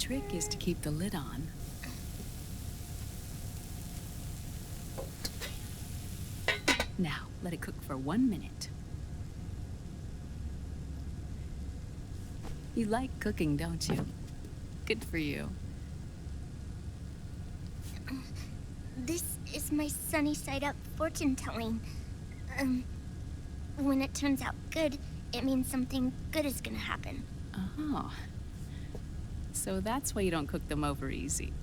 trick is to keep the lid on. Now, let it cook for 1 minute. You like cooking, don't you? Good for you. This is my sunny side up fortune telling. When it turns out good, it means something good is gonna happen. Oh. So that's why you don't cook them over easy.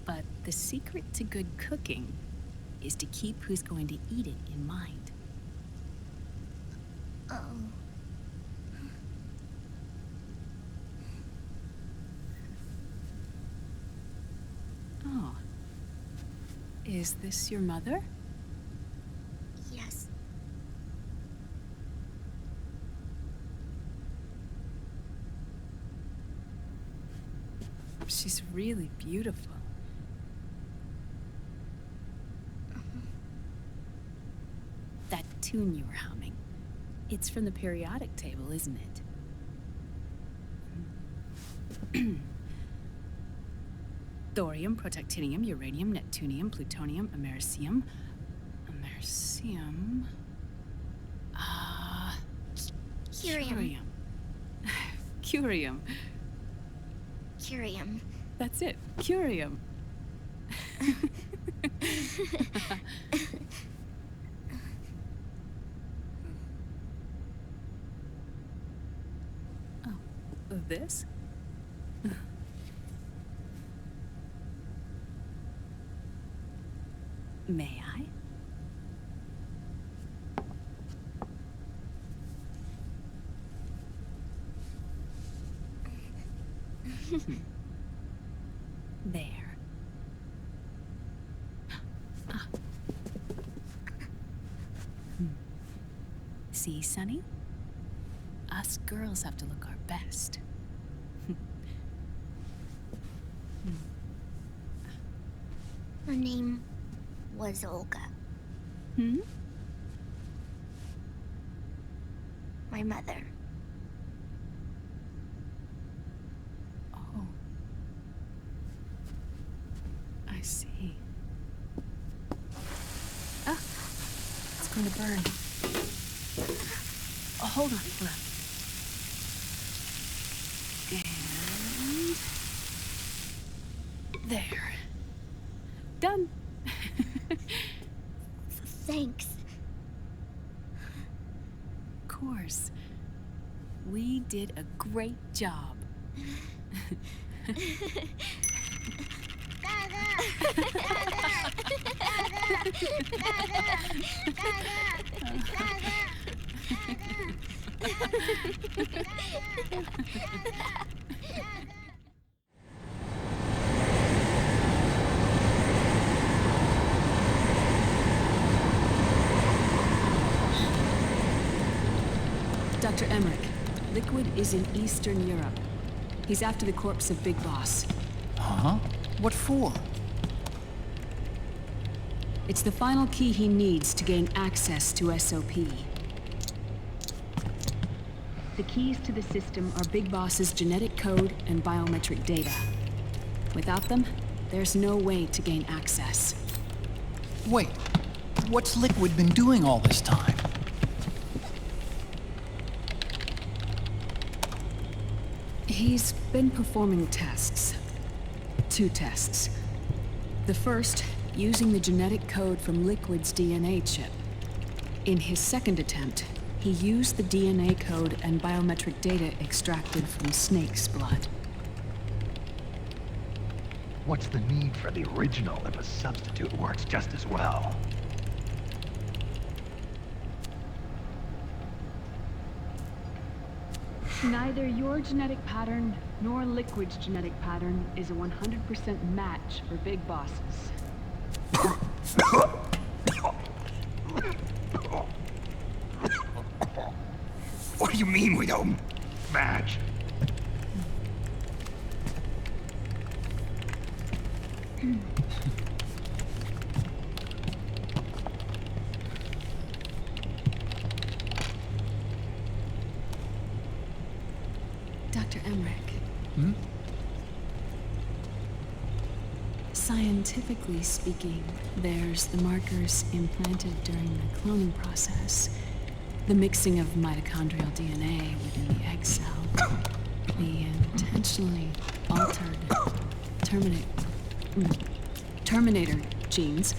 But the secret to good cooking is to keep who's going to eat it in mind. Oh. Oh. Is this your mother? Yes. She's really beautiful. That tune you were humming, it's from the periodic table, isn't it? Thorium, protactinium, uranium, neptunium, plutonium, americium. Americium. Curium. Curium. Curium. That's it. Curium. Oh, this? May I? There. See, Sonny? Us girls have to look our best. Her name was Olga. Hmm? My mother. Oh. I see. Ah! It's going to burn. Oh, hold on. And... there. Done. Thanks. Of course. We did a great job. Dr. Emmerich, Liquid is in Eastern Europe. He's after the corpse of Big Boss. Huh? What for? It's the final key he needs to gain access to SOP. The keys to the system are Big Boss's genetic code and biometric data. Without them, there's no way to gain access. Wait, what's Liquid been doing all this time? He's been performing tests. 2 tests. The first, using the genetic code from Liquid's DNA chip. In his second attempt, he used the DNA code and biometric data extracted from Snake's blood. What's the need for the original if a substitute works just as well? Neither your genetic pattern nor Liquid's genetic pattern is a 100% match for Big Bosses. What do you mean we don't match? Dr. Emmerich. Hmm? Scientifically speaking, there's the markers implanted during the cloning process, the mixing of mitochondrial DNA within the egg cell, the intentionally altered terminator genes,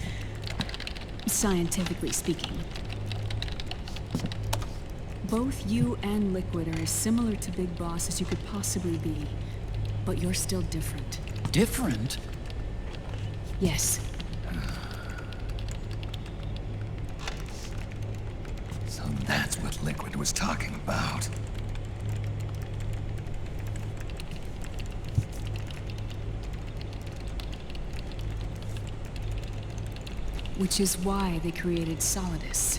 scientifically speaking. Both you and Liquid are as similar to Big Boss as you could possibly be, but you're still different. Different? Yes. So that's what Liquid was talking about. Which is why they created Solidus.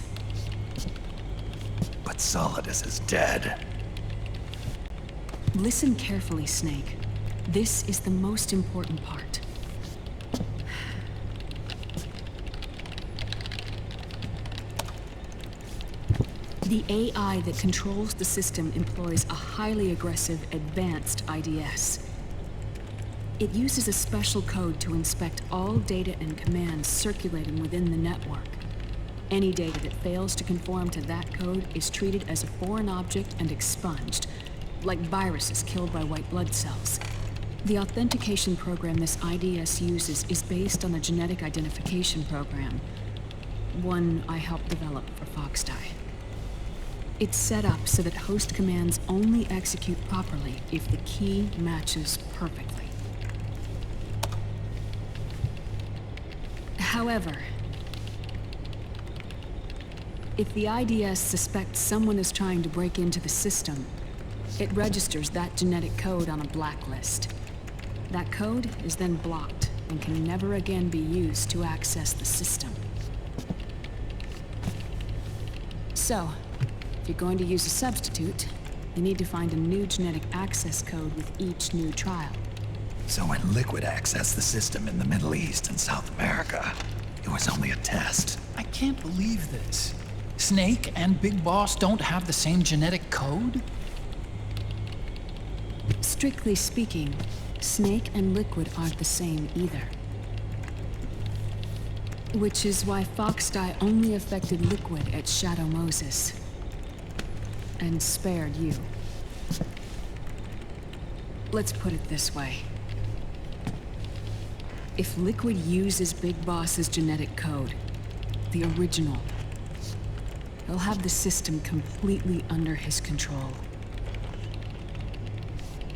But Solidus is dead. Listen carefully, Snake. This is the most important part. The AI that controls the system employs a highly aggressive, advanced IDS. It uses a special code to inspect all data and commands circulating within the network. Any data that fails to conform to that code is treated as a foreign object and expunged, like viruses killed by white blood cells. The authentication program this IDS uses is based on a genetic identification program, one I helped develop for Foxdie. It's set up so that host commands only execute properly if the key matches perfectly. However, if the IDS suspects someone is trying to break into the system, it registers that genetic code on a blacklist. That code is then blocked and can never again be used to access the system. So, if you're going to use a substitute, you need to find a new genetic access code with each new trial. So when Liquid accessed the system in the Middle East and South America, it was only a test. I can't believe this. Snake and Big Boss don't have the same genetic code? Strictly speaking, Snake and Liquid aren't the same either. Which is why Foxdie only affected Liquid at Shadow Moses. And spared you. Let's put it this way. If Liquid uses Big Boss's genetic code, the original, he'll have the system completely under his control.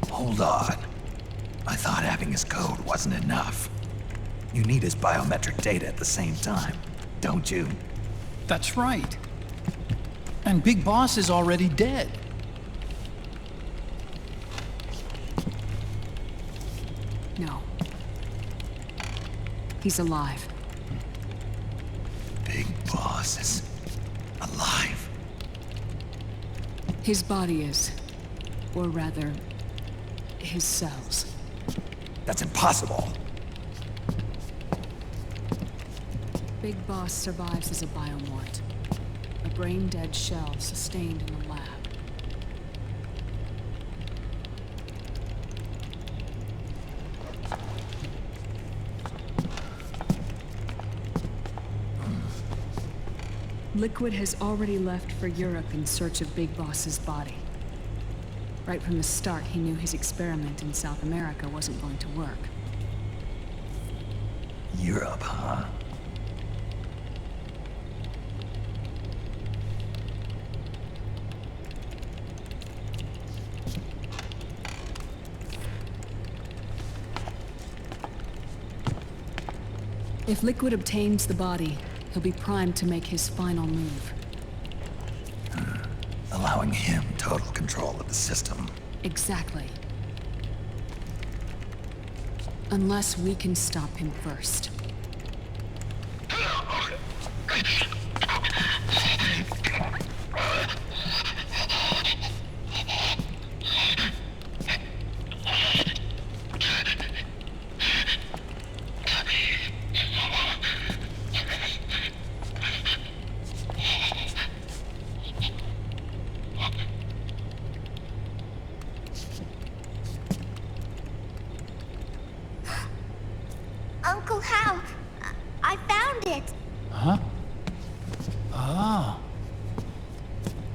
Hold on. I thought having his code wasn't enough. You need his biometric data at the same time, don't you? That's right. And Big Boss is already dead. No. He's alive. Big Boss is alive. His body is. Or rather, his cells. That's impossible. Big Boss survives as a biomort. A brain-dead shell sustained in the lab. Liquid has already left for Europe in search of Big Boss's body. Right from the start, he knew his experiment in South America wasn't going to work. Europe, huh? If Liquid obtains the body, he'll be primed to make his final move. Allowing him total control of the system. Exactly. Unless we can stop him first.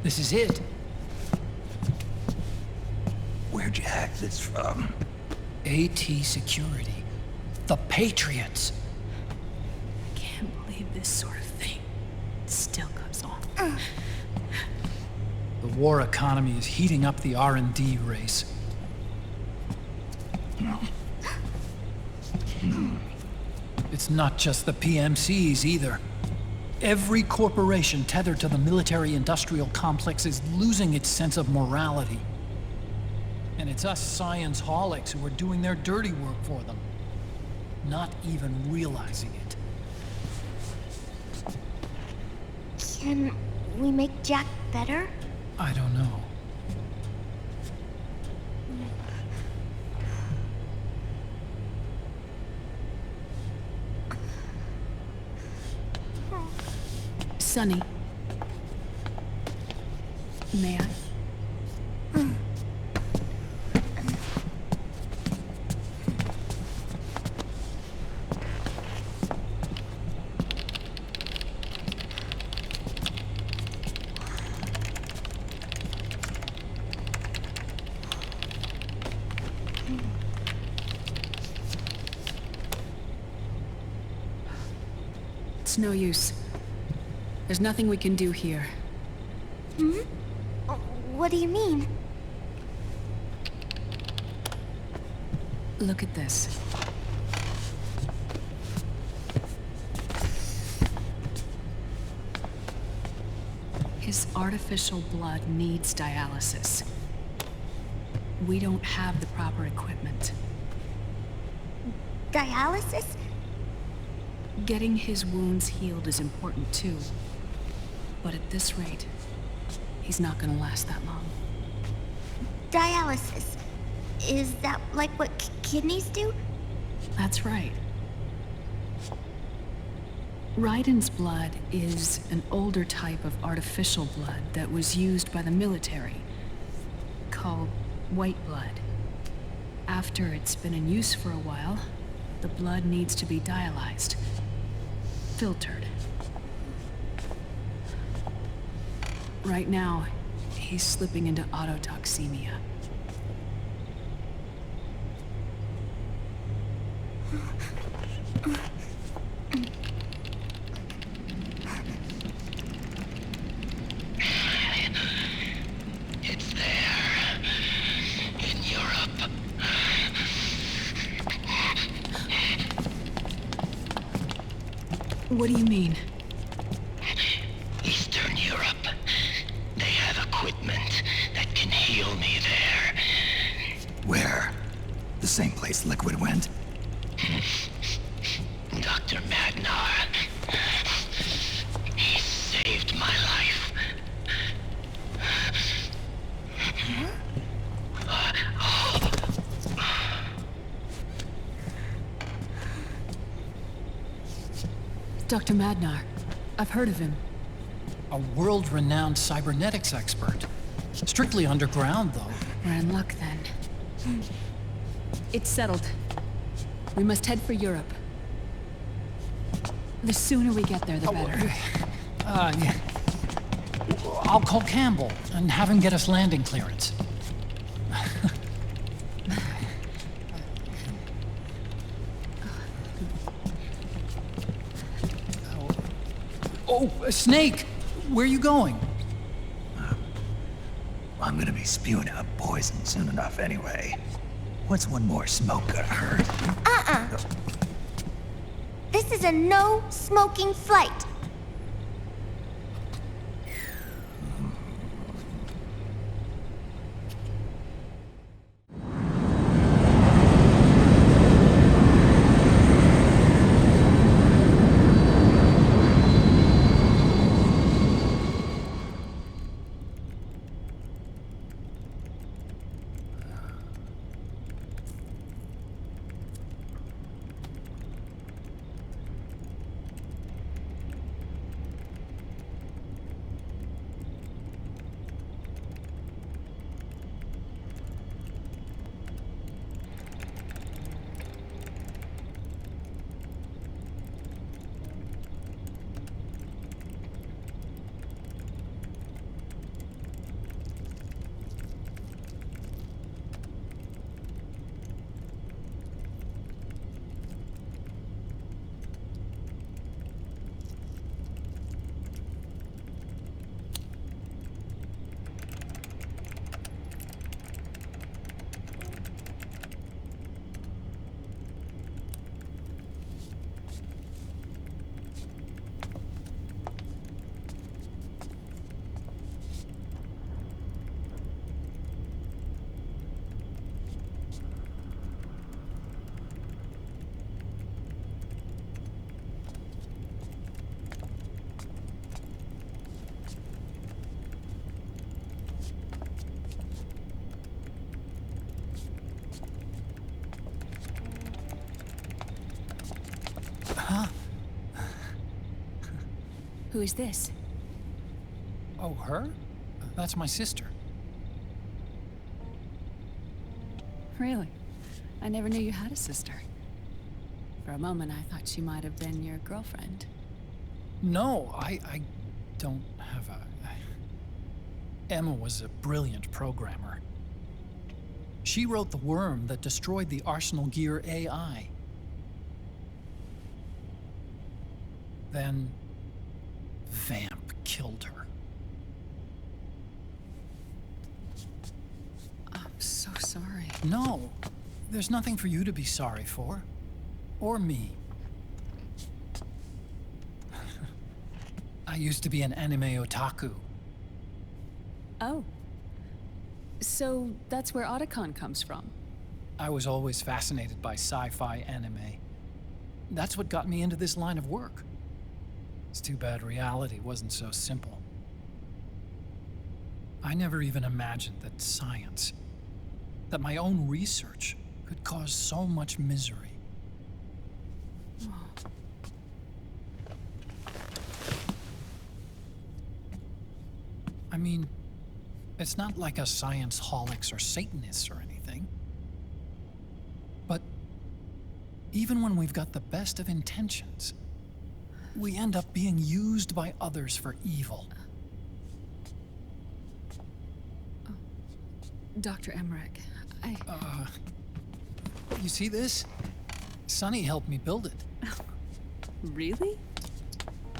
This is it. Where'd you hack this from? AT Security. The Patriots. I can't believe this sort of thing still goes on. The war economy is heating up the R&D race. It's not just the PMCs either. Every corporation tethered to the military-industrial complex is losing its sense of morality. And it's us science-holics who are doing their dirty work for them, not even realizing it. Can we make Jack better? I don't know. Sonny. May I? It's no use. There's nothing we can do here. Hmm? What do you mean? Look at this. His artificial blood needs dialysis. We don't have the proper equipment. Dialysis? Getting his wounds healed is important too. But at this rate, he's not gonna last that long. Dialysis. Is that like what kidneys do? That's right. Raiden's blood is an older type of artificial blood that was used by the military, called white blood. After it's been in use for a while, the blood needs to be dialyzed, filtered. Right now, he's slipping into autotoxemia. It's there. In Europe. What do you mean? Eastern Europe. They have equipment that can heal me there. Where? The same place Liquid went? Dr. Magnar. He saved my life. Dr. Magnar. I've heard of him. A world-renowned cybernetics expert. Strictly underground, though. We're in luck then. It's settled. We must head for Europe. The sooner we get there, the better. Yeah. I'll call Campbell and have him get us landing clearance. Oh, Snake! Where are you going? I'm gonna be spewing out poison soon enough anyway. What's one more smoke gonna hurt? This is a no-smoking flight. Who is this? Oh, her? That's my sister. Really? I never knew you had a sister. For a moment, I thought she might have been your girlfriend. No, I don't have a... Emma was a brilliant programmer. She wrote the worm that destroyed the Arsenal Gear AI. Then... Vamp killed her. I'm so sorry. No, there's nothing for you to be sorry for. Or me. I used to be an anime otaku. Oh. So that's where Otacon comes from. I was always fascinated by sci-fi anime. That's what got me into this line of work. It's too bad reality wasn't so simple. I never even imagined that science, that my own research, could cause so much misery. I mean, it's not like us science holics or Satanists or anything. But even when we've got the best of intentions, we end up being used by others for evil. Dr. Emmerich, You see this? Sonny helped me build it. Really?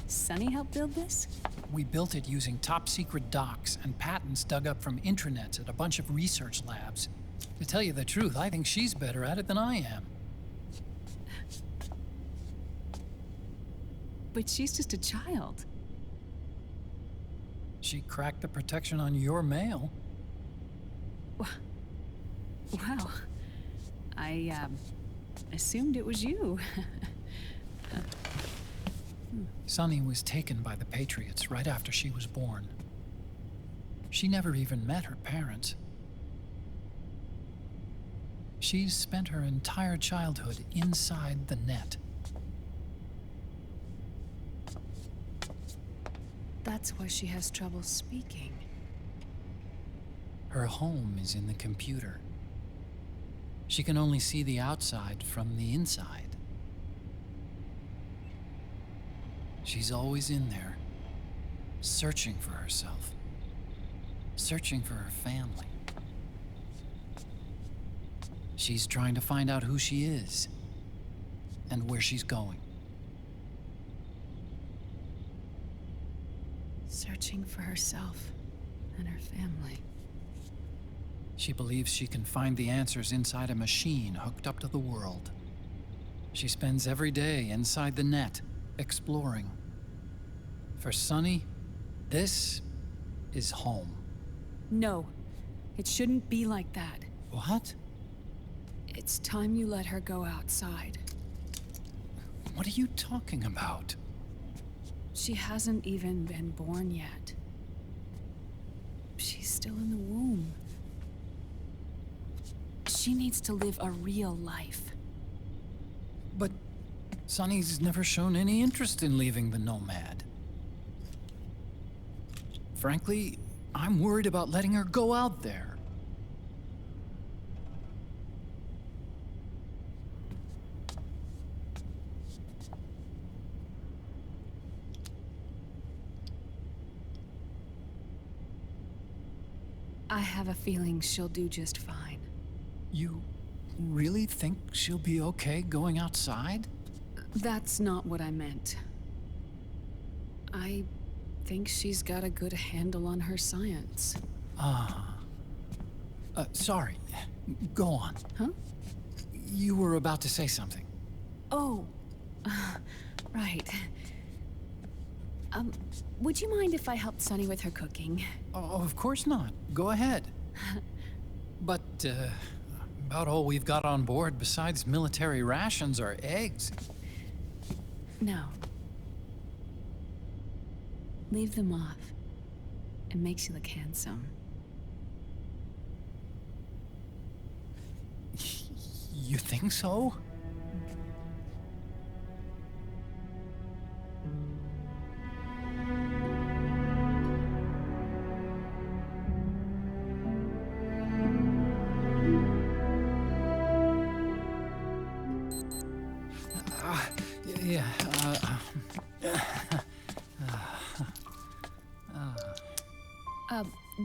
Sunny helped build this? We built it using top-secret docs and patents dug up from intranets at a bunch of research labs. To tell you the truth, I think she's better at it than I am. But she's just a child. She cracked the protection on your mail. Wow. I assumed it was you. Sunny was taken by the Patriots right after she was born. She never even met her parents. She's spent her entire childhood inside the net. That's why she has trouble speaking. Her home is in the computer. She can only see the outside from the inside. She's always in there, searching for herself, searching for her family. She's trying to find out who she is and where she's going. Searching for herself and her family. She believes she can find the answers inside a machine hooked up to the world. She spends every day inside the net, exploring. For Sunny, this is home. No, it shouldn't be like that. What? It's time you let her go outside. What are you talking about? She hasn't even been born yet. She's still in the womb. She needs to live a real life. But Sunny's never shown any interest in leaving the Nomad. Frankly, I'm worried about letting her go out there. I have a feeling she'll do just fine. You really think she'll be okay going outside? That's not what I meant. I think she's got a good handle on her science. Sorry. Go on. Huh? You were about to say something. Oh, right. Would you mind if I helped Sunny with her cooking? Oh, of course not. Go ahead. But, about all we've got on board besides military rations are eggs. No. Leave them off. It makes you look handsome. You think so?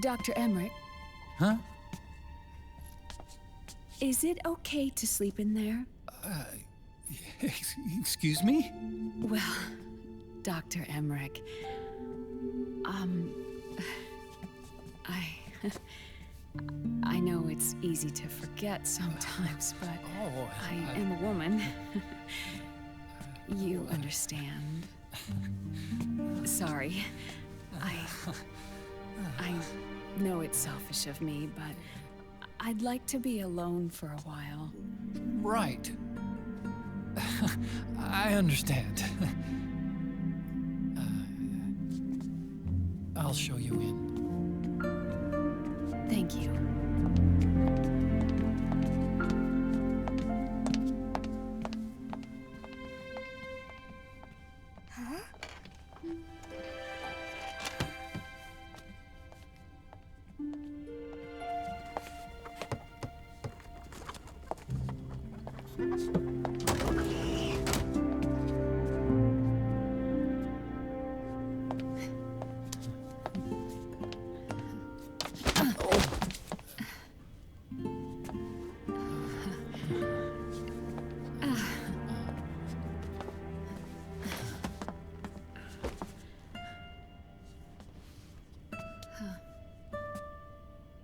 Dr. Emmerich, Huh? is it okay to sleep in there? Excuse me? Well, Dr. Emmerich, I know it's easy to forget sometimes, but I am a woman. You understand. Sorry. I know it's selfish of me, but I'd like to be alone for a while. Right. I understand. I'll show you in. Thank you.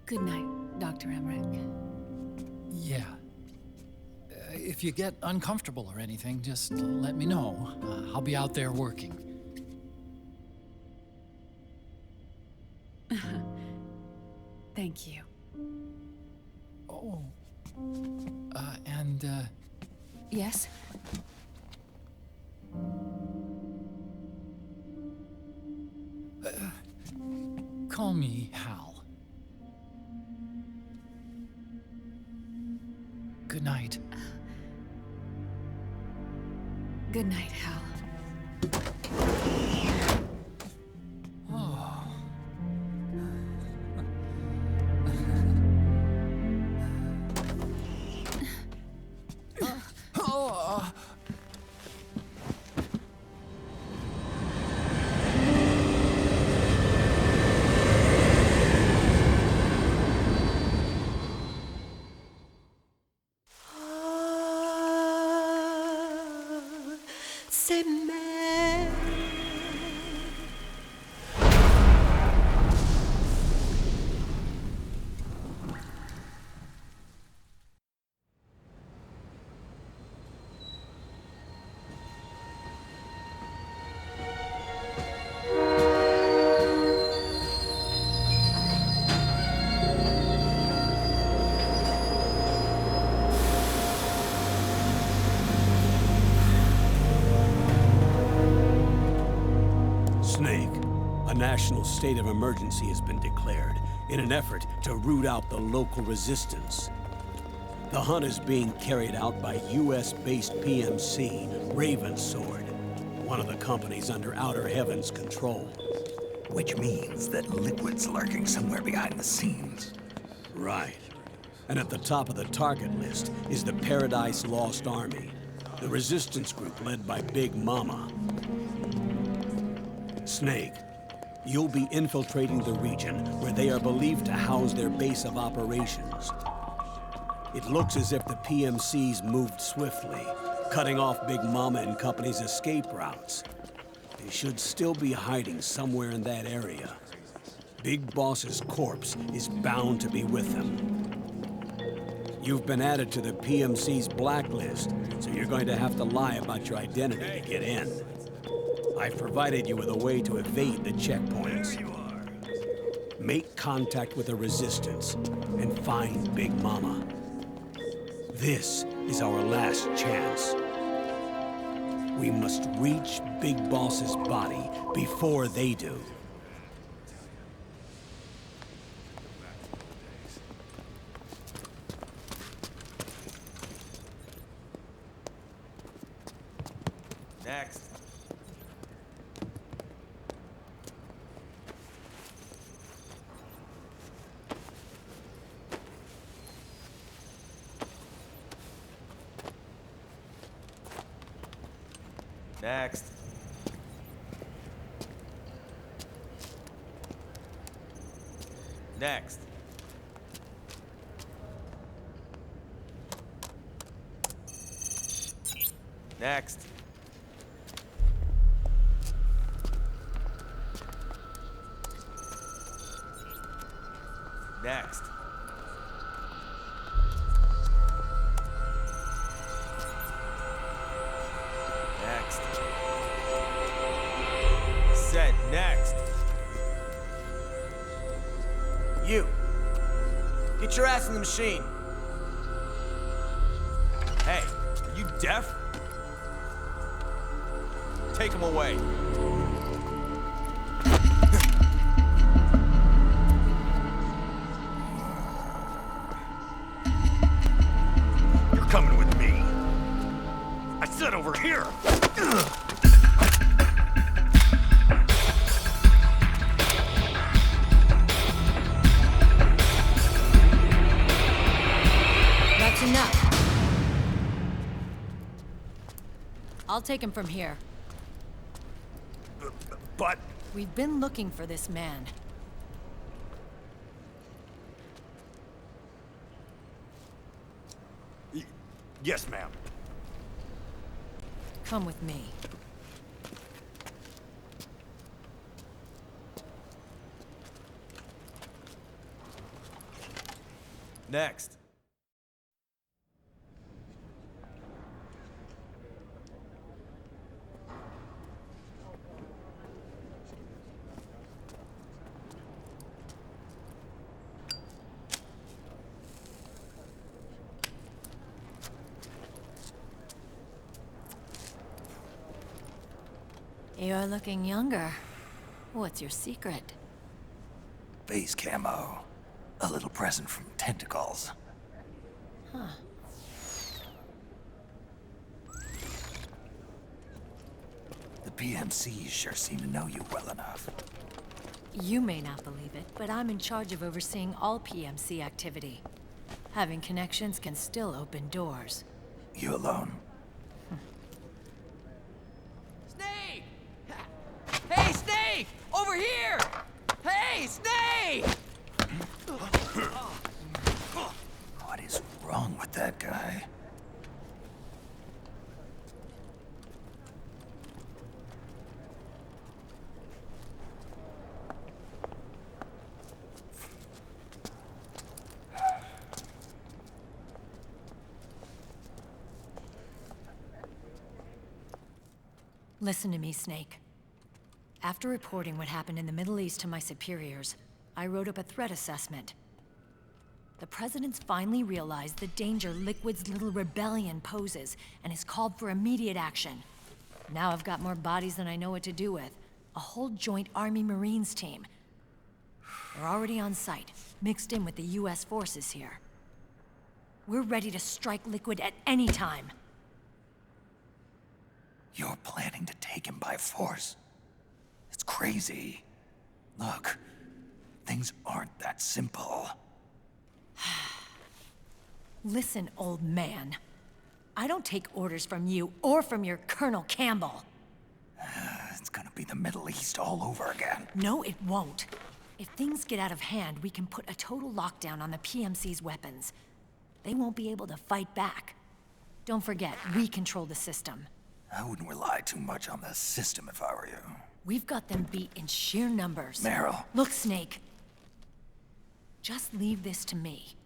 Good night, Dr. Emmerich. Yeah. If you get uncomfortable or anything, just let me know. I'll be out there working. Thank you. Oh. Yes? Call me Hal. Good night. Good night, Hal. A national state of emergency has been declared in an effort to root out the local resistance. The hunt is being carried out by US-based PMC, Ravensword, one of the companies under Outer Heaven's control. Which means that Liquid's lurking somewhere behind the scenes. Right. And at the top of the target list is the Paradise Lost Army, the resistance group led by Big Mama. Snake, you'll be infiltrating the region where they are believed to house their base of operations. It looks as if the PMCs moved swiftly, cutting off Big Mama and company's escape routes. They should still be hiding somewhere in that area. Big Boss's corpse is bound to be with them. You've been added to the PMC's blacklist, so you're going to have to lie about your identity to get in. I've provided you with a way to evade the checkpoints. Make contact with the Resistance and find Big Mama. This is our last chance. We must reach Big Boss's body before they do. Next. Next. Next. Next. Next. Next. Said next. You. Get your ass in the machine. Hey, are you deaf? Take him away. You're coming with me. I said over here. That's enough. I'll take him from here. But... We've been looking for this man. Yes, ma'am. Come with me. Next. You're looking younger. What's your secret? Base camo. A little present from tentacles. Huh. The PMCs sure seem to know you well enough. You may not believe it, but I'm in charge of overseeing all PMC activity. Having connections can still open doors. You alone? Snake! Hey, Snake! Over here! Hey, Snake! What is wrong with that guy? Listen to me, Snake. After reporting what happened in the Middle East to my superiors, I wrote up a threat assessment. The President's finally realized the danger Liquid's little rebellion poses and has called for immediate action. Now I've got more bodies than I know what to do with. A whole joint Army Marines team. They're already on site, mixed in with the US forces here. We're ready to strike Liquid at any time. You're planning to take him by force? It's crazy. Look, things aren't that simple. Listen, old man. I don't take orders from you or from your Colonel Campbell. It's gonna be the Middle East all over again. No, it won't. If things get out of hand, we can put a total lockdown on the PMC's weapons. They won't be able to fight back. Don't forget, we control the system. I wouldn't rely too much on the system if I were you. We've got them beat in sheer numbers. Meryl. Look, Snake. Just leave this to me.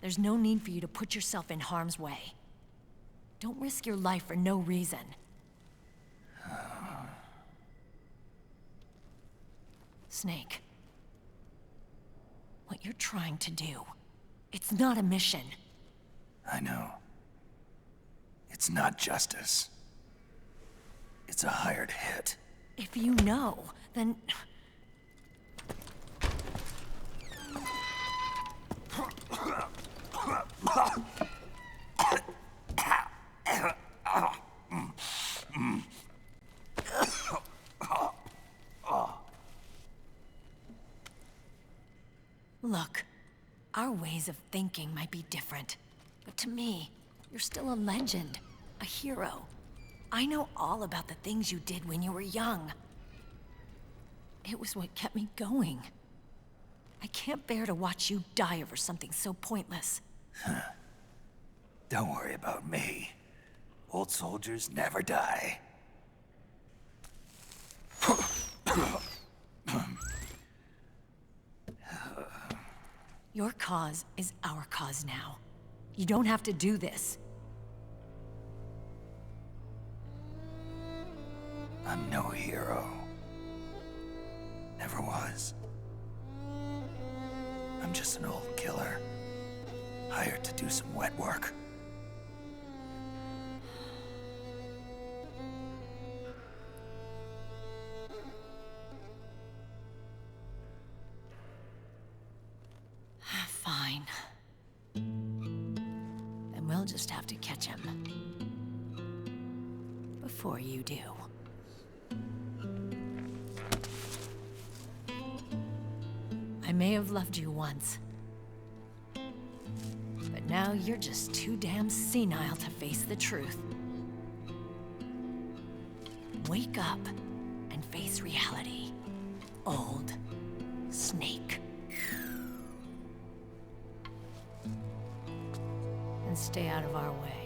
There's no need for you to put yourself in harm's way. Don't risk your life for no reason. Snake. What you're trying to do, it's not a mission. I know. It's not justice. It's a hired hit. If you know, then... Look, our ways of thinking might be different, but to me, you're still a legend, a hero. I know all about the things you did when you were young. It was what kept me going. I can't bear to watch you die over something so pointless. Don't worry about me. Old soldiers never die. Your cause is our cause now. You don't have to do this. I'm no hero. Never was. I'm just an old killer, hired to do some wet work. Fine. Then we'll just have to catch him. Before you do. I may have loved you once. But now you're just too damn senile to face the truth. Wake up and face reality, old Snake. And stay out of our way.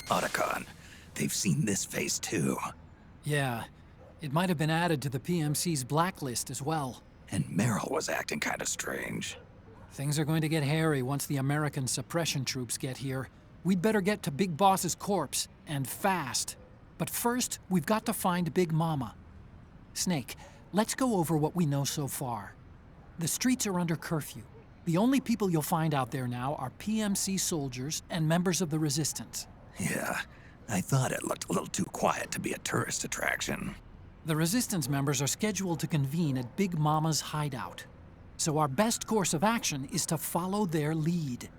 Otacon, they've seen this face too. Yeah, it might have been added to the PMC's blacklist as well. And Meryl was acting kind of strange. Things are going to get hairy once the American suppression troops get here. We'd better get to Big Boss's corpse, and fast. But first, we've got to find Big Mama. Snake, let's go over what we know so far. The streets are under curfew. The only people you'll find out there now are PMC soldiers and members of the Resistance. Yeah, I thought it looked a little too quiet to be a tourist attraction. The Resistance members are scheduled to convene at Big Mama's hideout. So our best course of action is to follow their lead.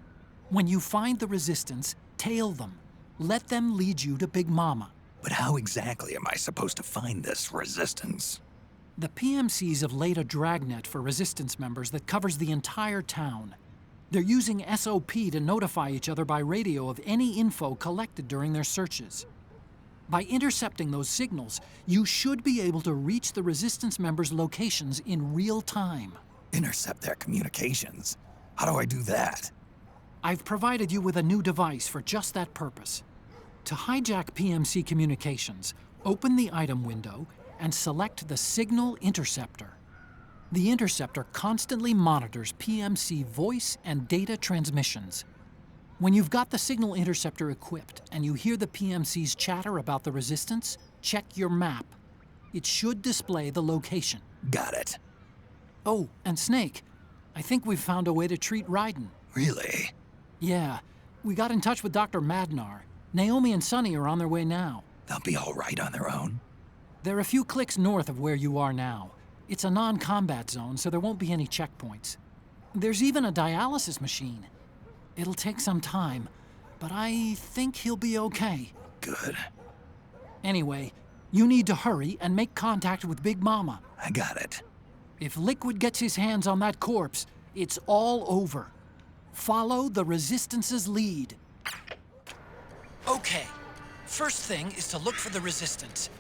When you find the Resistance, tail them. Let them lead you to Big Mama. But how exactly am I supposed to find this Resistance? The PMCs have laid a dragnet for Resistance members that covers the entire town. They're using SOP to notify each other by radio of any info collected during their searches. By intercepting those signals, you should be able to reach the Resistance members' locations in real time. Intercept their communications? How do I do that? I've provided you with a new device for just that purpose. To hijack PMC communications, open the item window and select the Signal Interceptor. The interceptor constantly monitors PMC voice and data transmissions. When you've got the Signal Interceptor equipped and you hear the PMC's chatter about the Resistance, check your map. It should display the location. Got it. Oh, and Snake, I think we've found a way to treat Raiden. Really? Yeah, we got in touch with Dr. Madnar. Naomi and Sonny are on their way now. They'll be all right on their own? They're a few clicks north of where you are now. It's a non-combat zone, so there won't be any checkpoints. There's even a dialysis machine. It'll take some time, but I think he'll be okay. Good. Anyway, you need to hurry and make contact with Big Mama. I got it. If Liquid gets his hands on that corpse, it's all over. Follow the Resistance's lead. Okay, first thing is to look for the Resistance.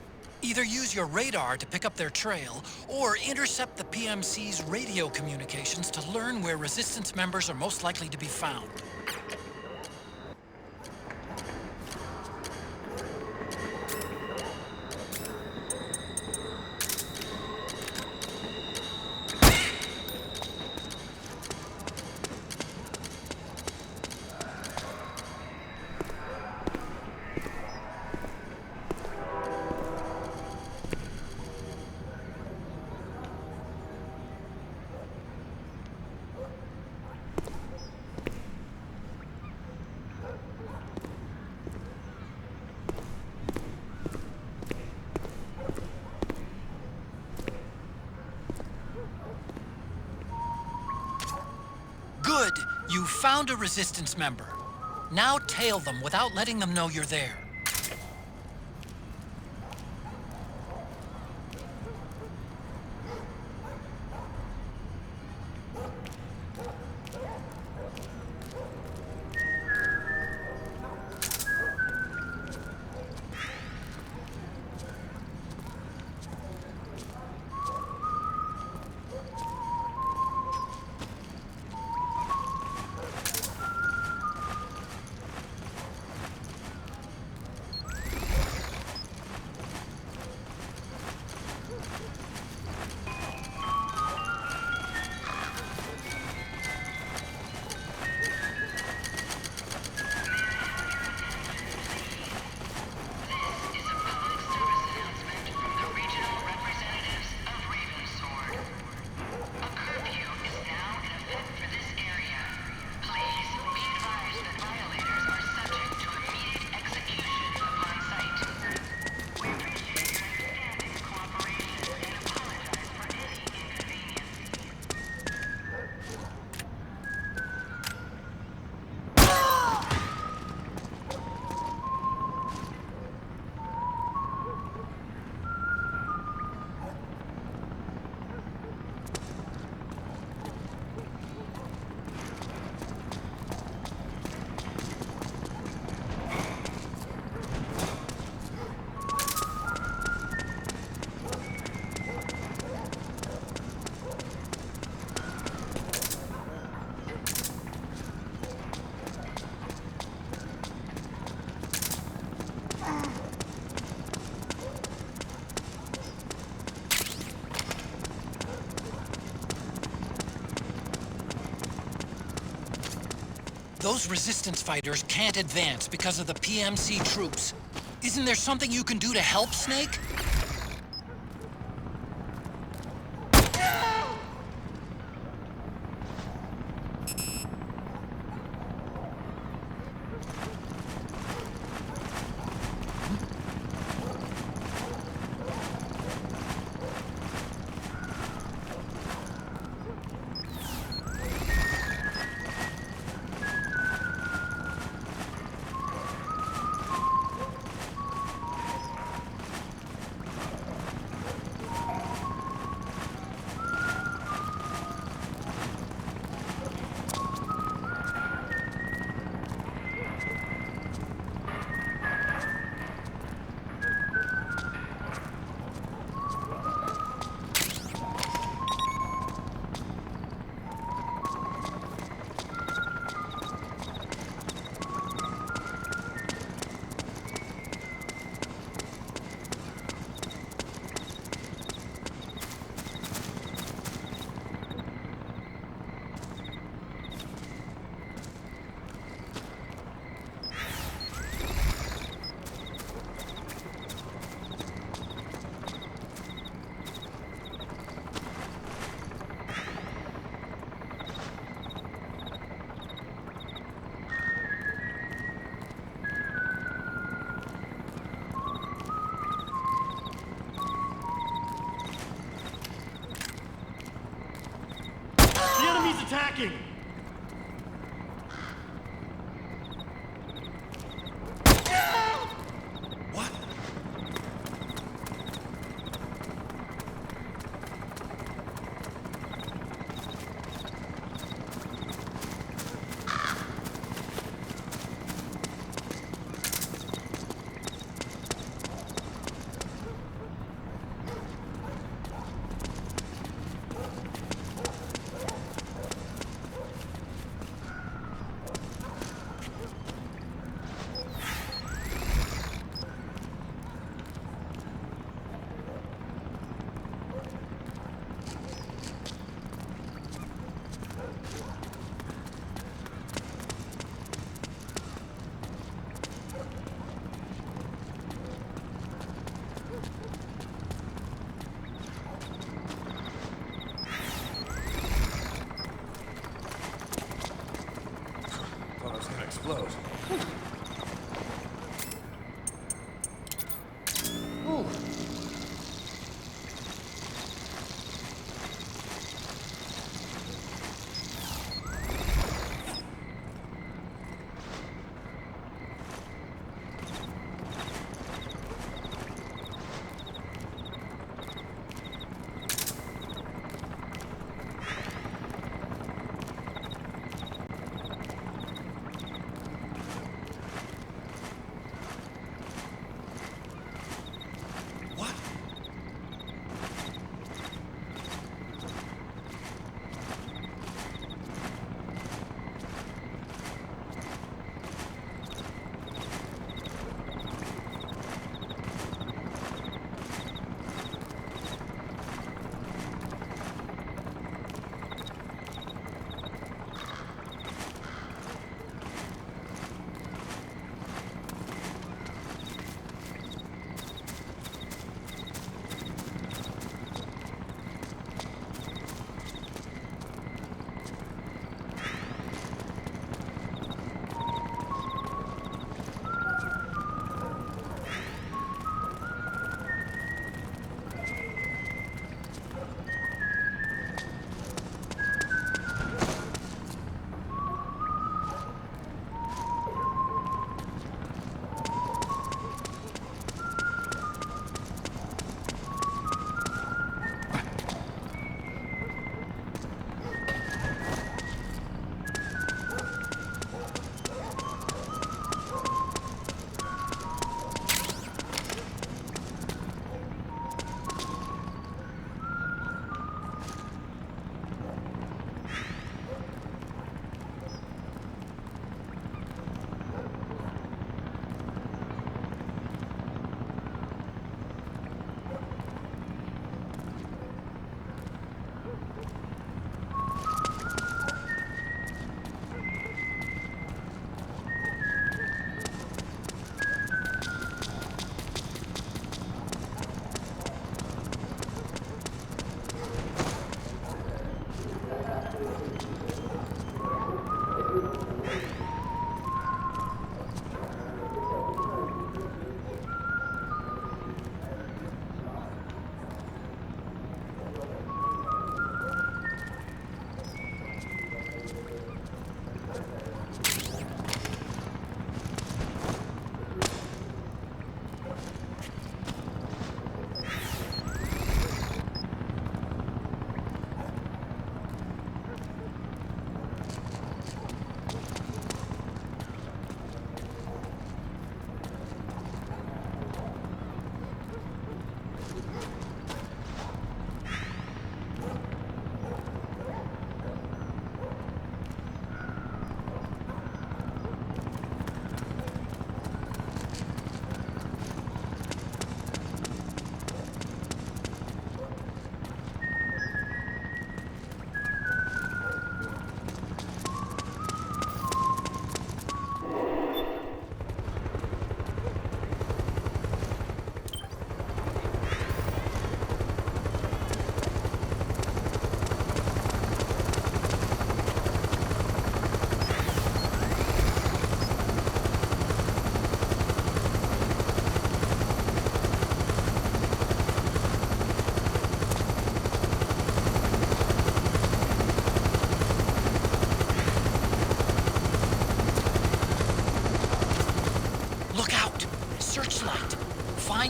Either use your radar to pick up their trail, or intercept the PMC's radio communications to learn where Resistance members are most likely to be found. You found a Resistance member. Now tail them without letting them know you're there. Those Resistance fighters can't advance because of the PMC troops. Isn't there something you can do to help, Snake? Attacking! What? Explode.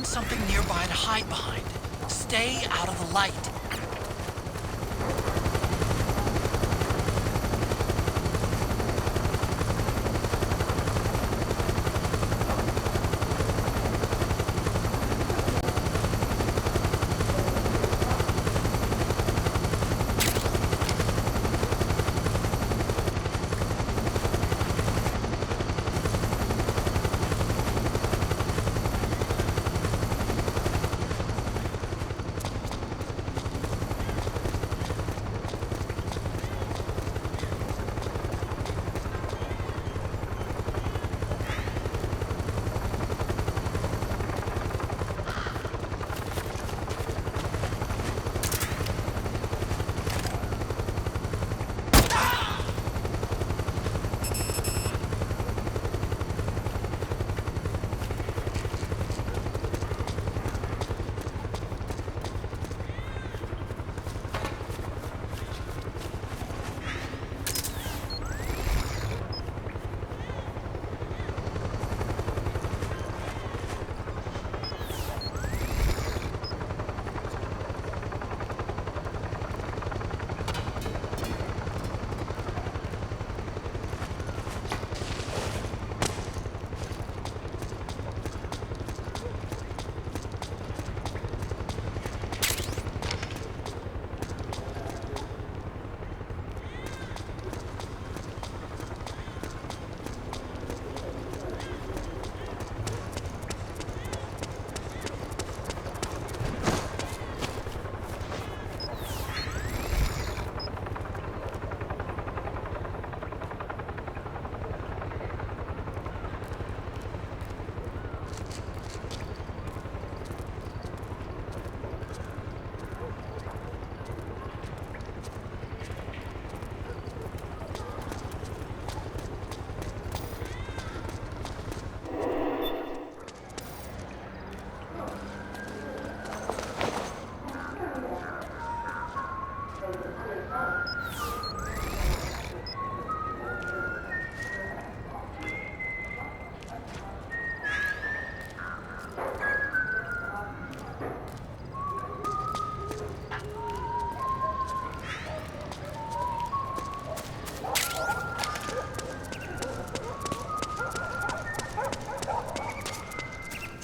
find something nearby to hide behind. Stay out of the light.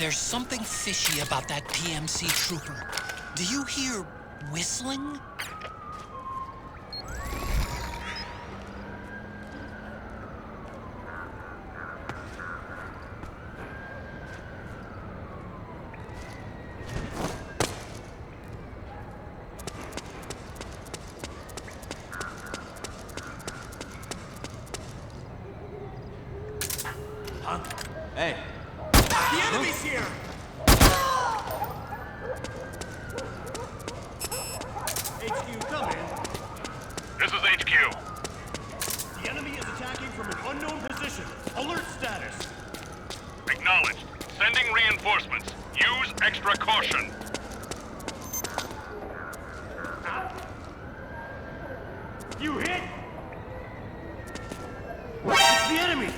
There's something fishy about that PMC trooper. Do you hear whistling? Huh? Hey. The enemy's here! HQ, come in. This is HQ. The enemy is attacking from an unknown position. Alert status. Acknowledged. Sending reinforcements. Use extra caution. You hit? It's the enemy!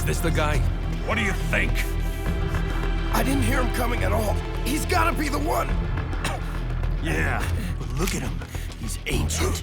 this the guy? What do you think? I didn't hear him coming at all. He's gotta be the one! Yeah, but look at him. He's ancient.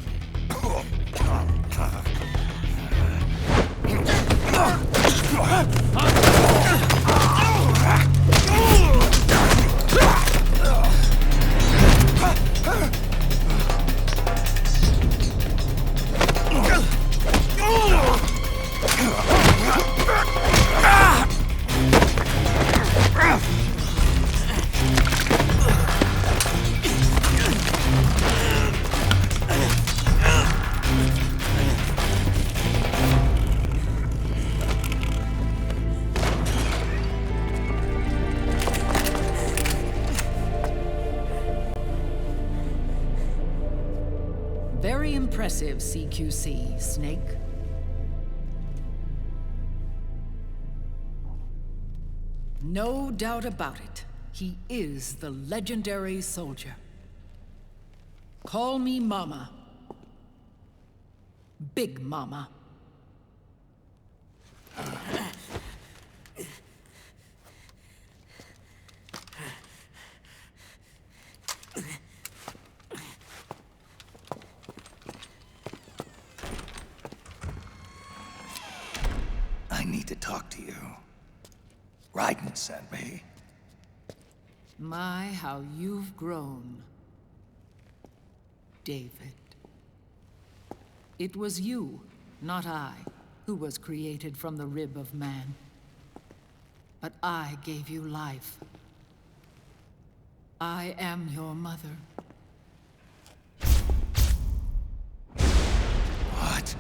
Very impressive, CQC, Snake. No doubt about it. He is the legendary soldier. Call me Mama. Big Mama. I need to talk to you. Raiden sent me. My, how you've grown, David. It was you, not I, who was created from the rib of man. But I gave you life. I am your mother. What?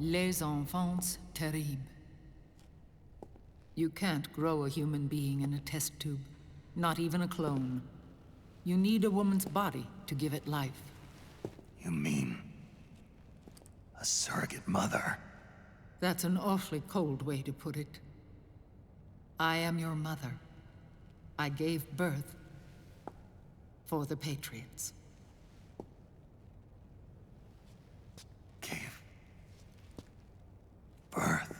Les enfants terribles. You can't grow a human being in a test tube, not even a clone. You need a woman's body to give it life. You mean a surrogate mother? That's an awfully cold way to put it. I am your mother. I gave birth for the Patriots. Gave birth?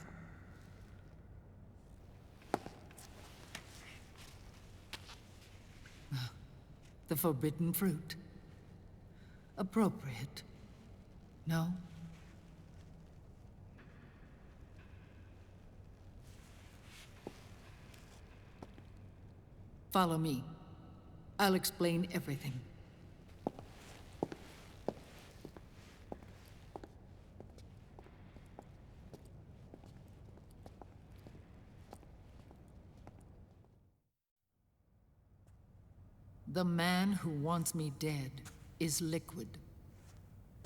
The forbidden fruit. Appropriate. No? Follow me. I'll explain everything. The man who wants me dead is Liquid,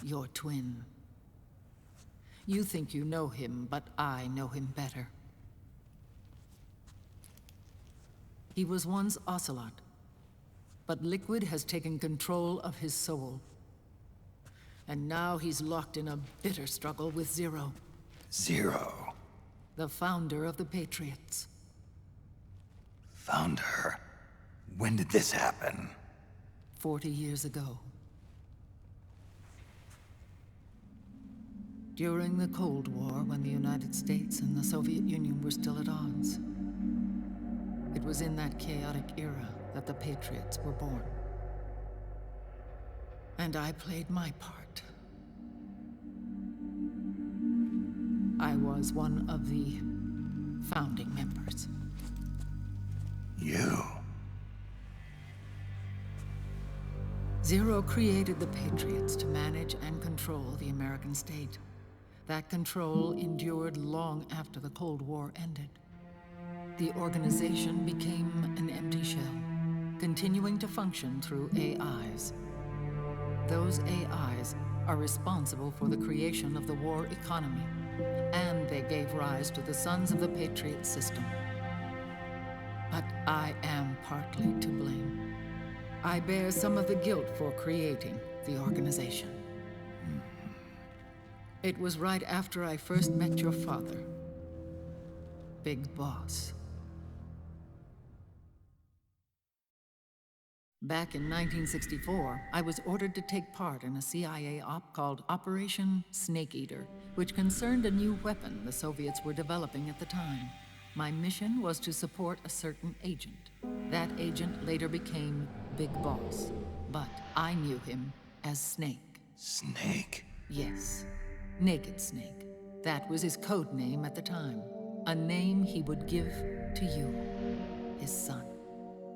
your twin. You think you know him, but I know him better. He was once Ocelot, but Liquid has taken control of his soul. And now he's locked in a bitter struggle with Zero. Zero? The founder of the Patriots. Founder? When did this happen? 40 years ago. During the Cold War, when the United States and the Soviet Union were still at odds. It was in that chaotic era that the Patriots were born. And I played my part. I was one of the founding members. You? Zero created the Patriots to manage and control the American state. That control endured long after the Cold War ended. The organization became an empty shell, continuing to function through AIs. Those AIs are responsible for the creation of the war economy, and they gave rise to the Sons of the Patriot system. But I am partly to blame. I bear some of the guilt for creating the organization. It was right after I first met your father, Big Boss. Back in 1964, I was ordered to take part in a CIA op called Operation Snake Eater, which concerned a new weapon the Soviets were developing at the time. My mission was to support a certain agent. That agent later became Big Boss, but I knew him as Snake. Snake? Yes, Naked Snake. That was his code name at the time. A name he would give to you, his son.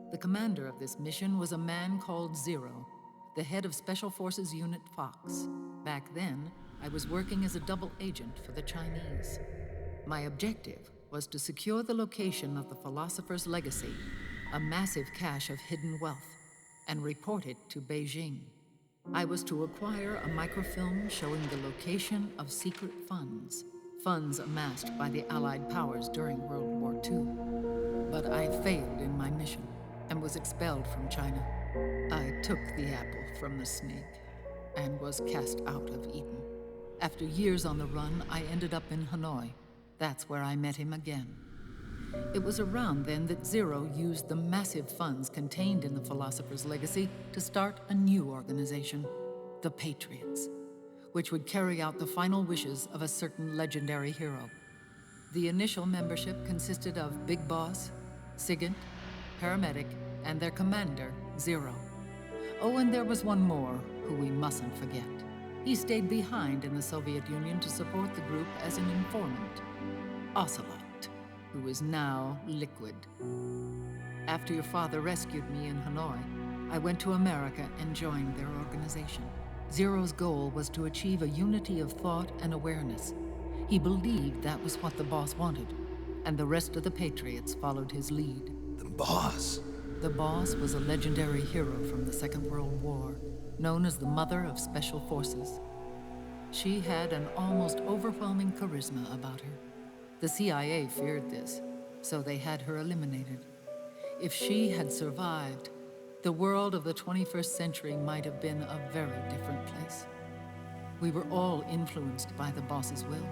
The commander of this mission was a man called Zero, the head of Special Forces Unit Fox. Back then, I was working as a double agent for the Chinese. My objective was to secure the location of the Philosopher's Legacy, a massive cache of hidden wealth, and report it to Beijing. I was to acquire a microfilm showing the location of secret funds amassed by the Allied powers during World War II. But I failed in my mission and was expelled from China. I took the apple from the snake and was cast out of Eden. After years on the run, I ended up in Hanoi. That's where I met him again. It was around then that Zero used the massive funds contained in the Philosopher's Legacy to start a new organization, the Patriots, which would carry out the final wishes of a certain legendary hero. The initial membership consisted of Big Boss, Sigint, Paramedic, and their commander, Zero. Oh, and there was one more who we mustn't forget. He stayed behind in the Soviet Union to support the group as an informant, Ocelot, who is now Liquid. After your father rescued me in Hanoi, I went to America and joined their organization. Zero's goal was to achieve a unity of thought and awareness. He believed that was what the boss wanted, and the rest of the Patriots followed his lead. The boss? The boss was a legendary hero from the Second World War, known as the Mother of Special Forces. She had an almost overwhelming charisma about her. The CIA feared this, so they had her eliminated. If she had survived, the world of the 21st century might have been a very different place. We were all influenced by the boss's will.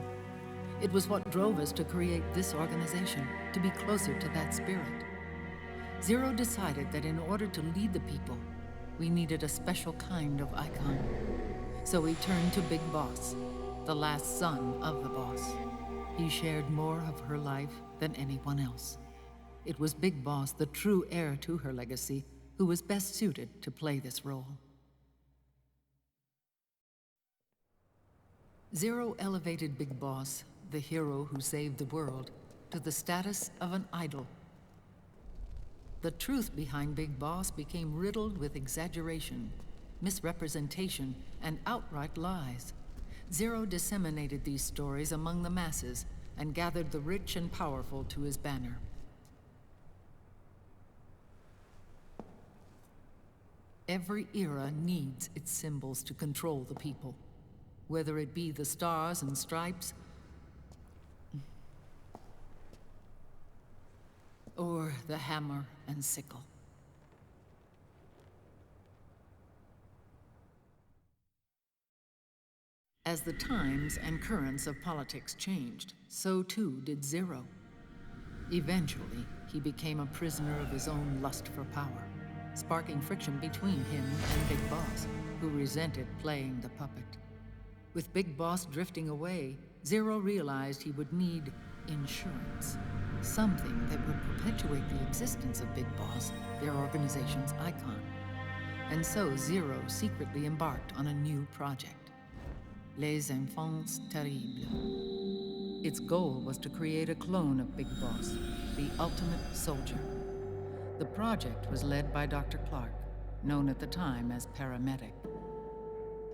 It was what drove us to create this organization, to be closer to that spirit. Zero decided that in order to lead the people, we needed a special kind of icon. So he turned to Big Boss, the last son of the boss. He shared more of her life than anyone else. It was Big Boss, the true heir to her legacy, who was best suited to play this role. Zero elevated Big Boss, the hero who saved the world, to the status of an idol. The truth behind Big Boss became riddled with exaggeration, misrepresentation, and outright lies. Zero disseminated these stories among the masses and gathered the rich and powerful to his banner. Every era needs its symbols to control the people, whether it be the stars and stripes, or the hammer and sickle. As the times and currents of politics changed, so too did Zero. Eventually, he became a prisoner of his own lust for power, sparking friction between him and Big Boss, who resented playing the puppet. With Big Boss drifting away, Zero realized he would need insurance, something that would perpetuate the existence of Big Boss, their organization's icon. And so Zero secretly embarked on a new project, Les Enfants Terribles. Its goal was to create a clone of Big Boss, the ultimate soldier. The project was led by Dr. Clark, known at the time as Paramedic.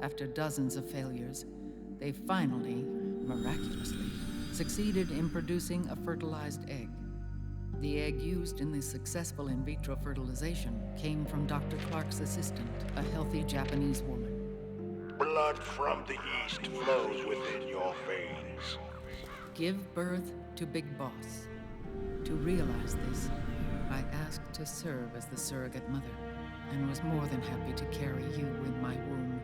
After dozens of failures, they finally, miraculously, succeeded in producing a fertilized egg. The egg used in the successful in vitro fertilization came from Dr. Clark's assistant, a healthy Japanese woman. Blood from the east flows within your veins. Give birth to Big Boss. To realize this, I asked to serve as the surrogate mother, and was more than happy to carry you in my womb.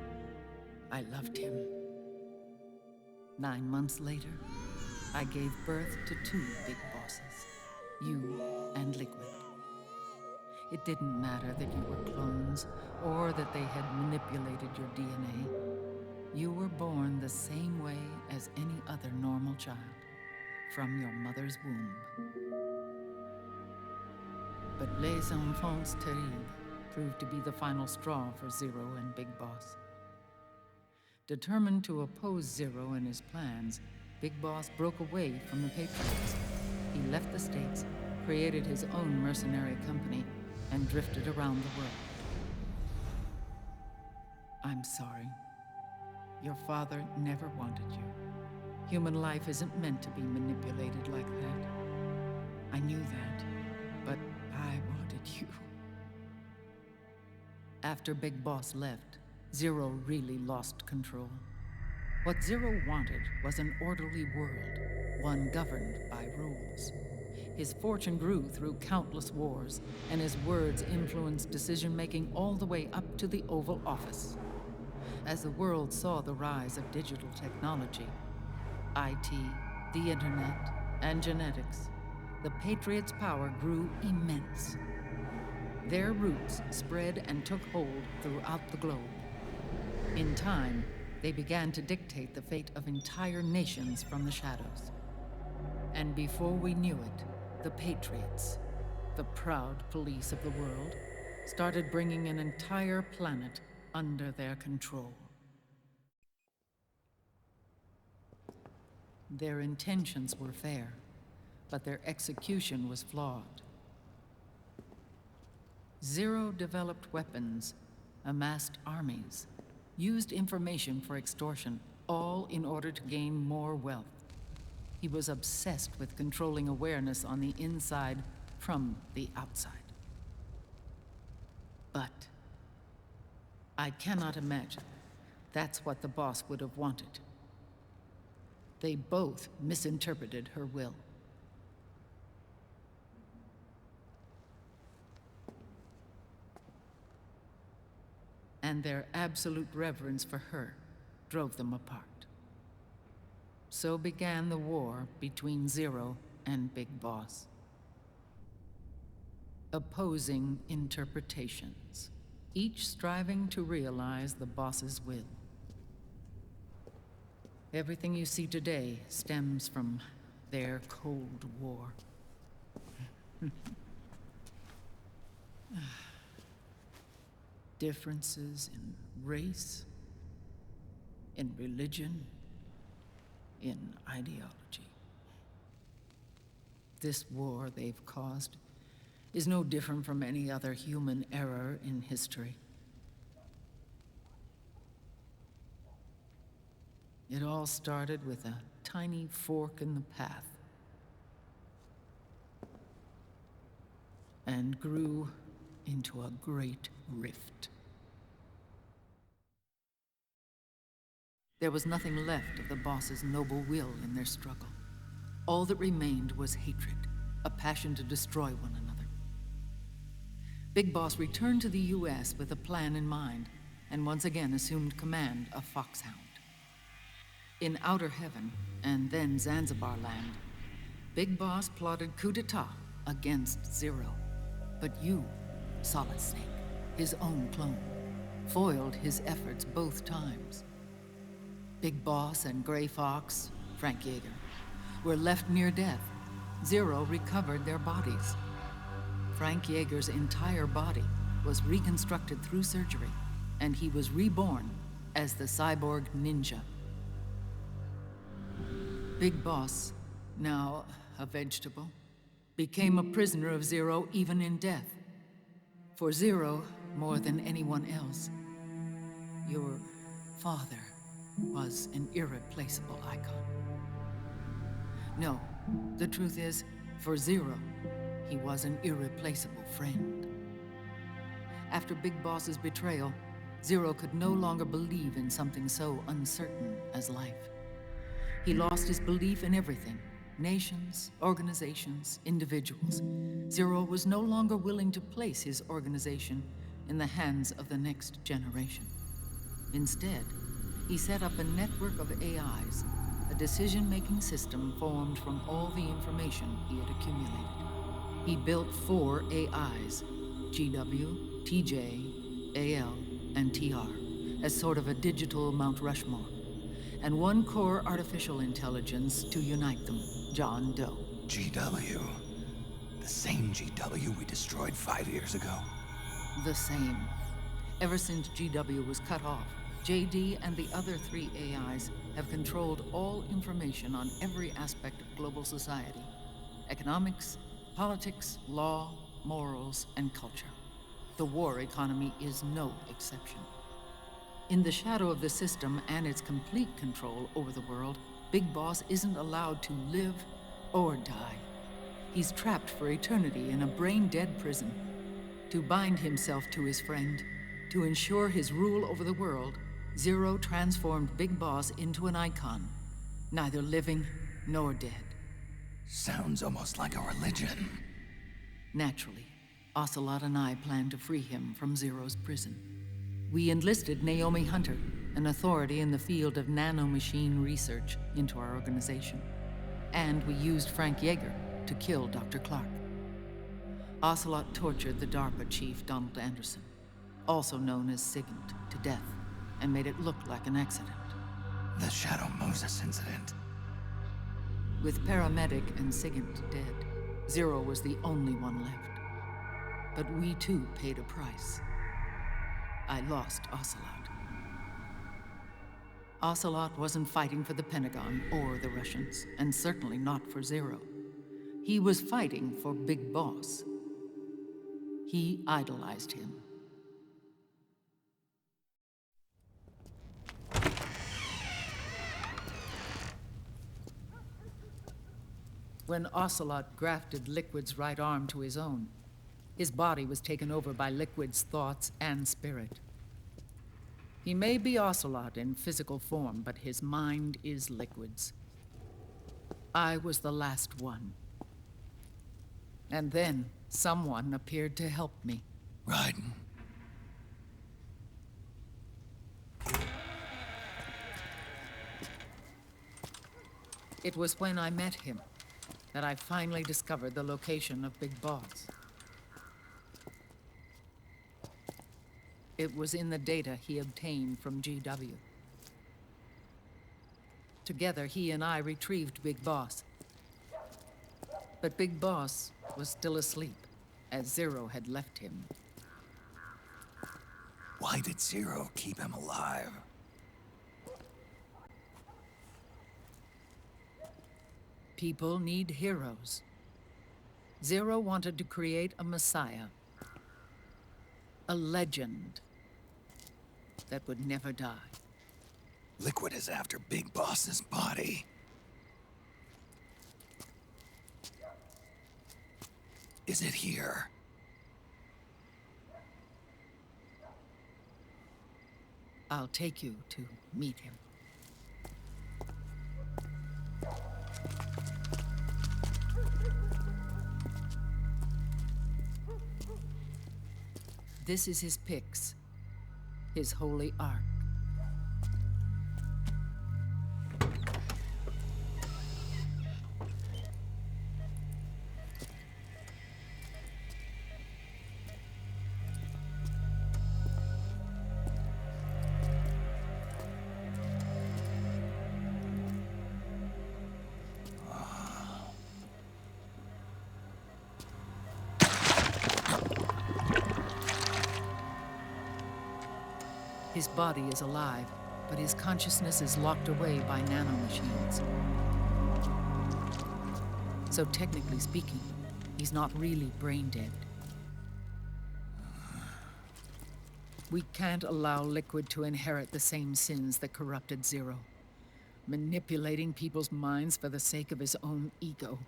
I loved him. 9 months later, I gave birth to 2 Big Bosses, you and Liquid. It didn't matter that you were clones or that they had manipulated your DNA. You were born the same way as any other normal child, from your mother's womb. But Les Enfants Terribles proved to be the final straw for Zero and Big Boss. Determined to oppose Zero and his plans, Big Boss broke away from the Patriots. He left the States, created his own mercenary company, and drifted around the world. I'm sorry. Your father never wanted you. Human life isn't meant to be manipulated like that. I knew that, but I wanted you. After Big Boss left, Zero really lost control. What Zero wanted was an orderly world, one governed by rules. His fortune grew through countless wars, and his words influenced decision-making all the way up to the Oval Office. As the world saw the rise of digital technology, IT, the internet, and genetics, the Patriots' power grew immense. Their roots spread and took hold throughout the globe. In time, they began to dictate the fate of entire nations from the shadows. And before we knew it, the Patriots, the proud police of the world, started bringing an entire planet under their control. Their intentions were fair, but their execution was flawed. Zero developed weapons, amassed armies, used information for extortion, all in order to gain more wealth. He was obsessed with controlling awareness on the inside from the outside. But I cannot imagine that's what the boss would have wanted. They both misinterpreted her will. And their absolute reverence for her drove them apart. So began the war between Zero and Big Boss. Opposing interpretations, each striving to realize the boss's will. Everything you see today stems from their Cold War. Differences in race, in religion, in ideology. This war they've caused is no different from any other human error in history. It all started with a tiny fork in the path and grew into a great rift. There was nothing left of the boss's noble will in their struggle. All that remained was hatred, a passion to destroy one another. Big Boss returned to the US with a plan in mind, and once again assumed command of Foxhound. In Outer Heaven, and then Zanzibar Land, Big Boss plotted coup d'etat against Zero. But you, Solid Snake, his own clone, foiled his efforts both times. Big Boss and Gray Fox, Frank Yeager, were left near death. Zero recovered their bodies. Frank Yeager's entire body was reconstructed through surgery, and he was reborn as the cyborg ninja. Big Boss, now a vegetable, became a prisoner of Zero even in death. For Zero, more than anyone else, your father was an irreplaceable icon. No, the truth is, for Zero, he was an irreplaceable friend. After Big Boss's betrayal, Zero could no longer believe in something so uncertain as life. He lost his belief in everything. Nations, organizations, individuals. Zero was no longer willing to place his organization in the hands of the next generation. Instead, he set up a network of AIs, a decision-making system formed from all the information he had accumulated. He built 4 AIs, GW, TJ, AL, and TR as sort of a digital Mount Rushmore, and one core artificial intelligence to unite them, John Doe. GW. The same GW we destroyed 5 years ago. The same. Ever since GW was cut off, JD and the other 3 AIs have controlled all information on every aspect of global society. Economics, politics, law, morals, and culture. The war economy is no exception. In the shadow of the system and its complete control over the world, Big Boss isn't allowed to live or die. He's trapped for eternity in a brain-dead prison. To bind himself to his friend, to ensure his rule over the world, Zero transformed Big Boss into an icon, neither living nor dead. Sounds almost like a religion. Naturally, Ocelot and I plan to free him from Zero's prison. We enlisted Naomi Hunter, an authority in the field of nanomachine research, into our organization. And we used Frank Yeager to kill Dr. Clark. Ocelot tortured the DARPA chief, Donald Anderson, also known as Sigint, to death, and made it look like an accident. The Shadow Moses incident. With paramedic and Sigint dead, Zero was the only one left. But we too paid a price. I lost Ocelot. Ocelot wasn't fighting for the Pentagon or the Russians, and certainly not for Zero. He was fighting for Big Boss. He idolized him. When Ocelot grafted Liquid's right arm to his own, his body was taken over by Liquid's thoughts and spirit. He may be Ocelot in physical form, but his mind is Liquid's. I was the last one. And then someone appeared to help me. Raiden. It was when I met him that I finally discovered the location of Big Boss. It was in the data he obtained from GW. Together, he and I retrieved Big Boss. But Big Boss was still asleep, as Zero had left him. Why did Zero keep him alive? People need heroes. Zero wanted to create a messiah. A legend that would never die. Liquid is after Big Boss's body. Is it here? I'll take you to meet him. This is his pyx, his holy ark. His body is alive, but his consciousness is locked away by nanomachines. So technically speaking, he's not really brain dead. We can't allow Liquid to inherit the same sins that corrupted Zero, manipulating people's minds for the sake of his own ego.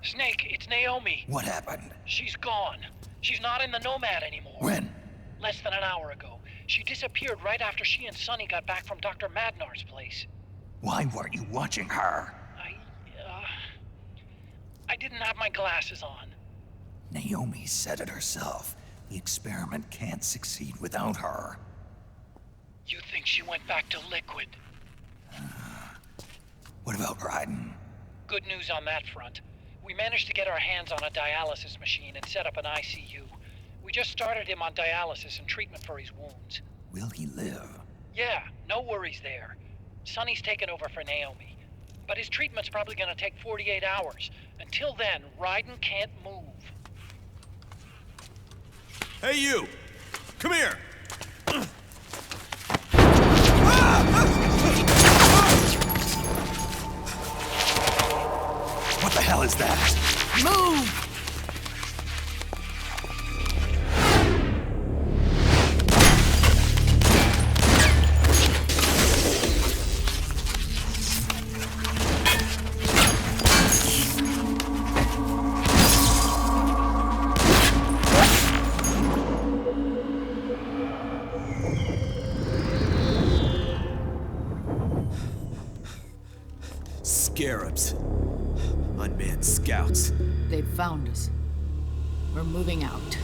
Snake, it's Naomi. What happened? She's gone. She's not in the Nomad anymore. When? Less than an hour ago. She disappeared right after she and Sonny got back from Dr. Madnar's place. Why weren't you watching her? I didn't have my glasses on. Naomi said it herself. The experiment can't succeed without her. You think she went back to Liquid? What about Raiden? Good news on that front. We managed to get our hands on a dialysis machine and set up an ICU. We just started him on dialysis and treatment for his wounds. Will he live? Yeah, no worries there. Sonny's taken over for Naomi. But his treatment's probably gonna take 48 hours. Until then, Raiden can't move. Hey, you! Come here! What the hell is that? Move! Scarabs. Unmanned scouts. They've found us. We're moving out.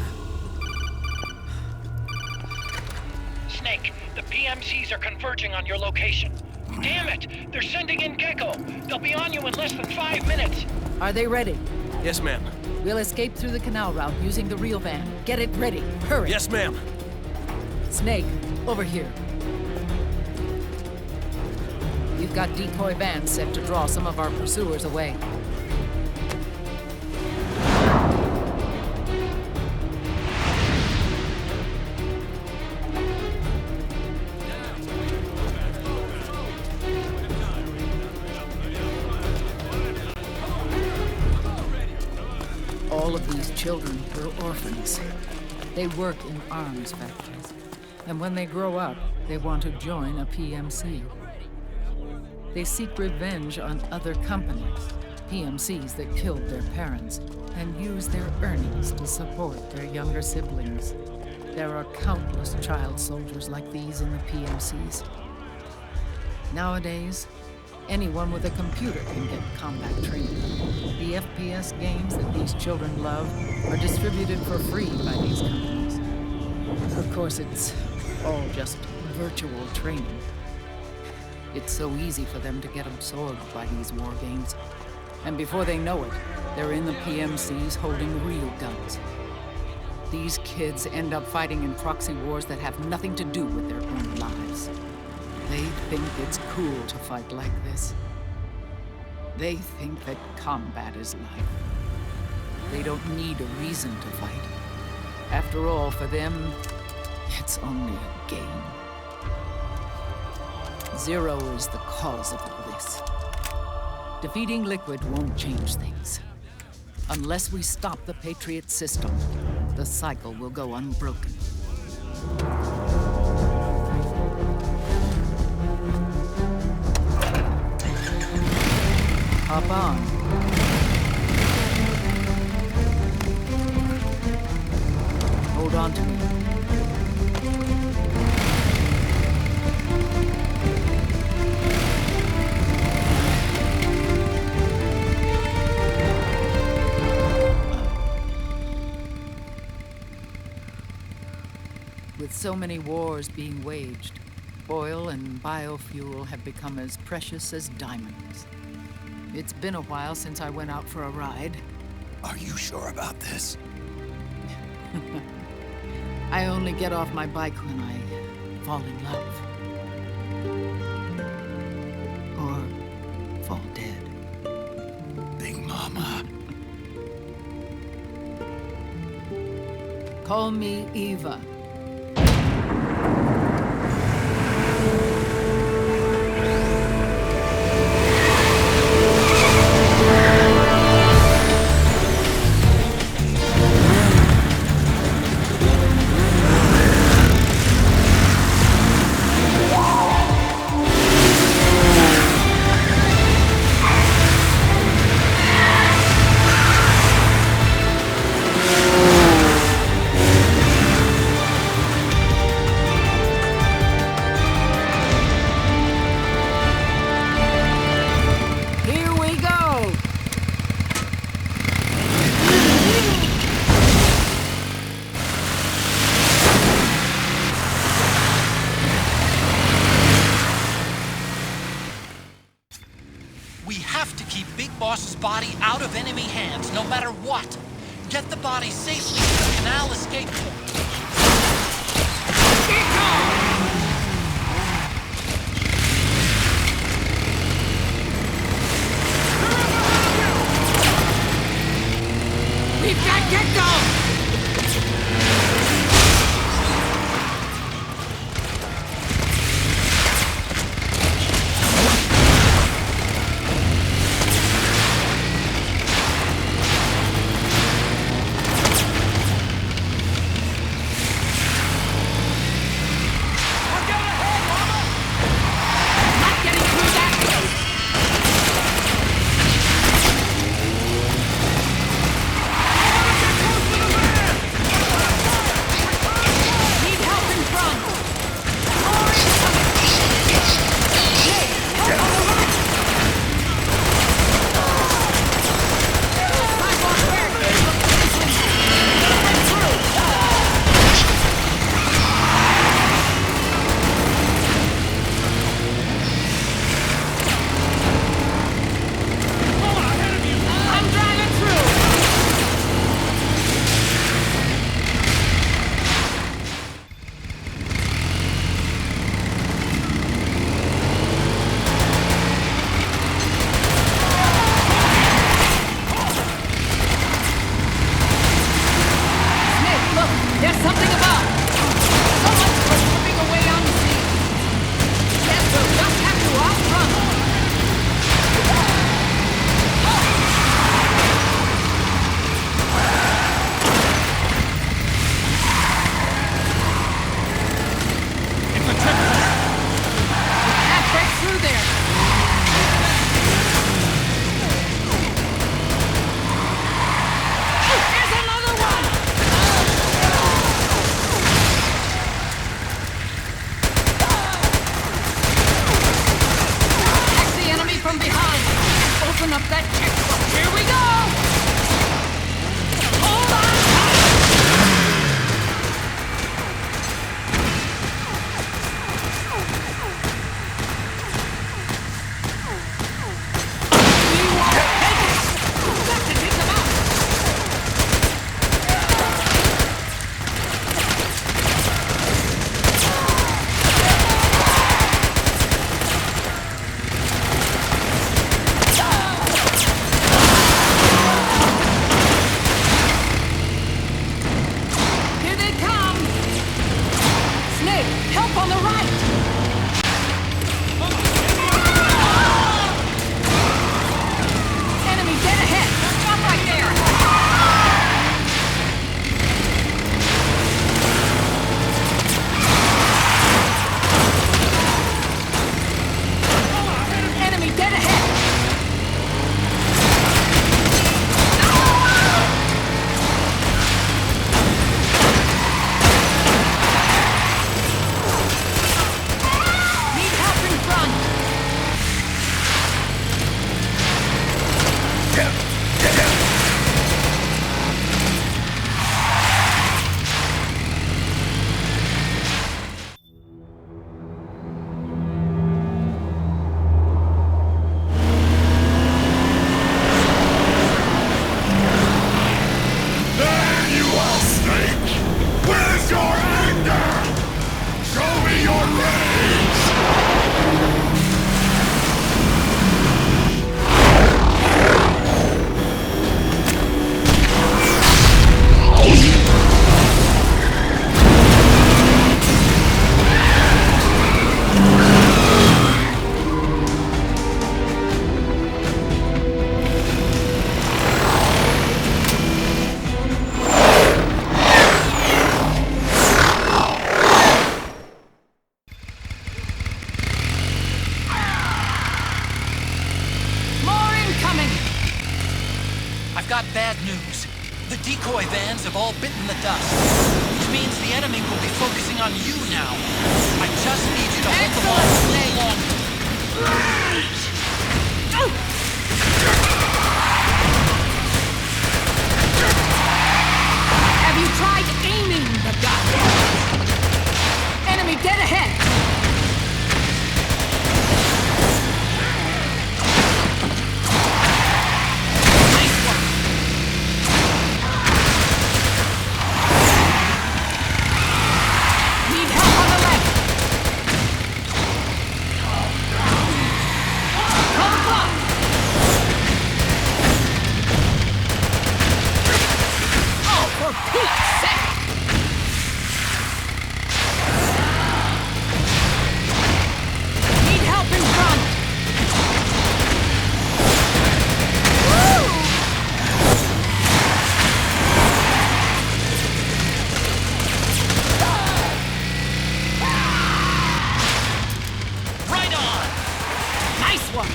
Snake, the PMCs are converging on your location. Damn it! They're sending in Gecko! They'll be on you in less than 5 minutes! Are they ready? Yes, ma'am. We'll escape through the canal route using the real van. Get it ready. Hurry. Yes, ma'am. Snake, over here. We've got decoy vans set to draw some of our pursuers away. All of these children were orphans. They work in arms factories. And when they grow up, they want to join a PMC. They seek revenge on other companies, PMCs that killed their parents, and use their earnings to support their younger siblings. There are countless child soldiers like these in the PMCs. Nowadays, anyone with a computer can get combat training. The FPS games that these children love are distributed for free by these companies. Of course, it's all just virtual training. It's so easy for them to get absorbed by these war games. And before they know it, they're in the PMCs holding real guns. These kids end up fighting in proxy wars that have nothing to do with their own lives. They think it's cool to fight like this. They think that combat is life. They don't need a reason to fight. After all, for them, it's only a game. Zero is the cause of all this. Defeating Liquid won't change things. Unless we stop the Patriot system, the cycle will go unbroken. Hop on. Hold on to me. With so many wars being waged, oil and biofuel have become as precious as diamonds. It's been a while since I went out for a ride. Are you sure about this? I only get off my bike when I fall in love. Or fall dead. Big Mama. Call me Eva. body out of enemy hands, no matter what. Get the body safely to the canal escape point. We've got Gecko! got bad news. The decoy vans have all bitten the dust, which means the enemy will be focusing on you now. I just need you to hold them off a little longer. Have you tried aiming the gun? Enemy dead ahead! one!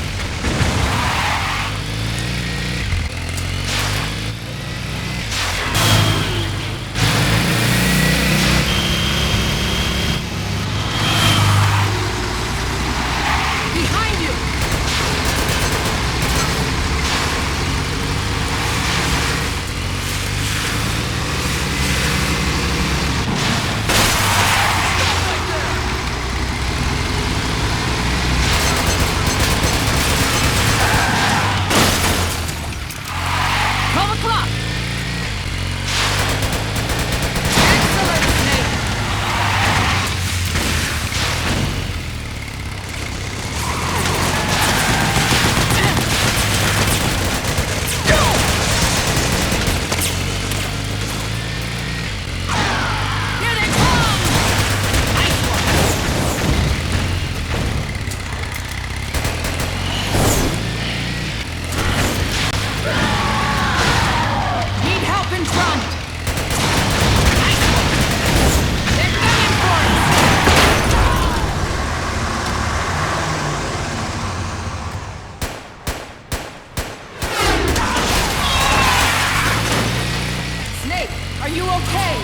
Behind you! Are you okay?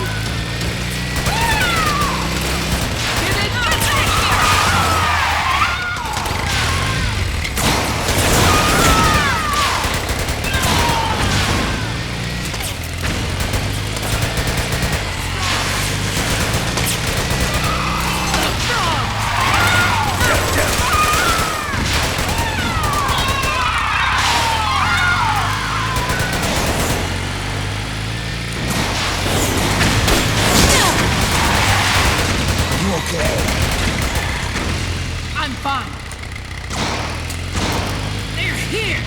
I'm fine. They're here!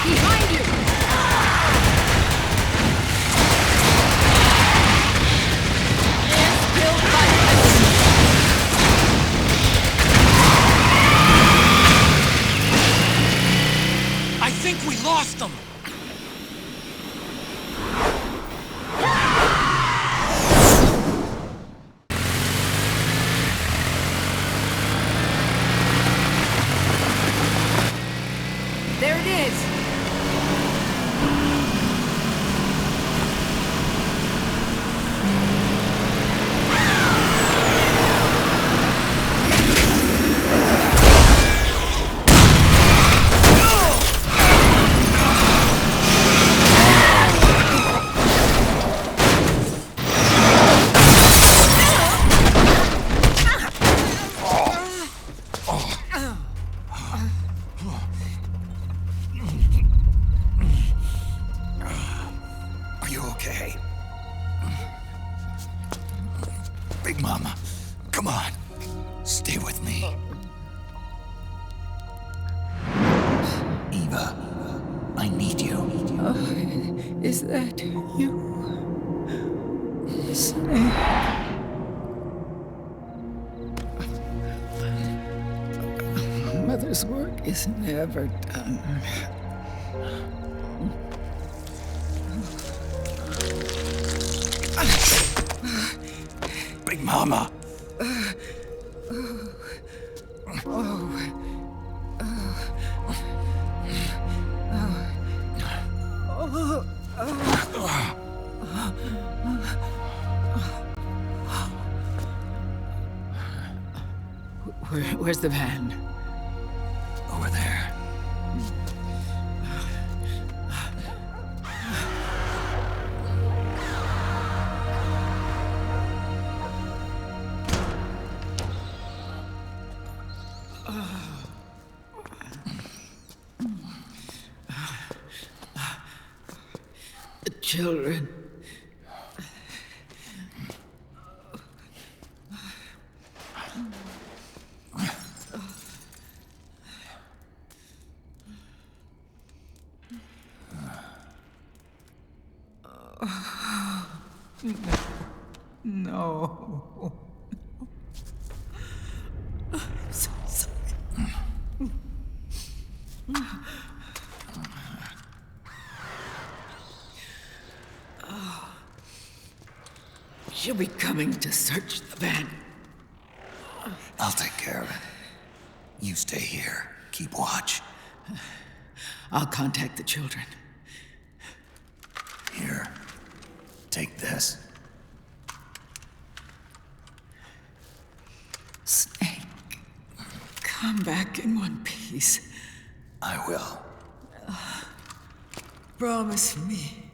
Behind you! I think we lost them! There it is! Are you okay? Big Mama, come on. Stay with me. Eva, I need you. Oh, is that you? Snake. Mother's work is never done. Big Mama! Where's the van? Over there. The children. No. She'll be coming to search the van. I'll take care of it. You stay here. Keep watch. I'll contact the children. Here. Take this. Snake, come back in one piece. I will. Promise me.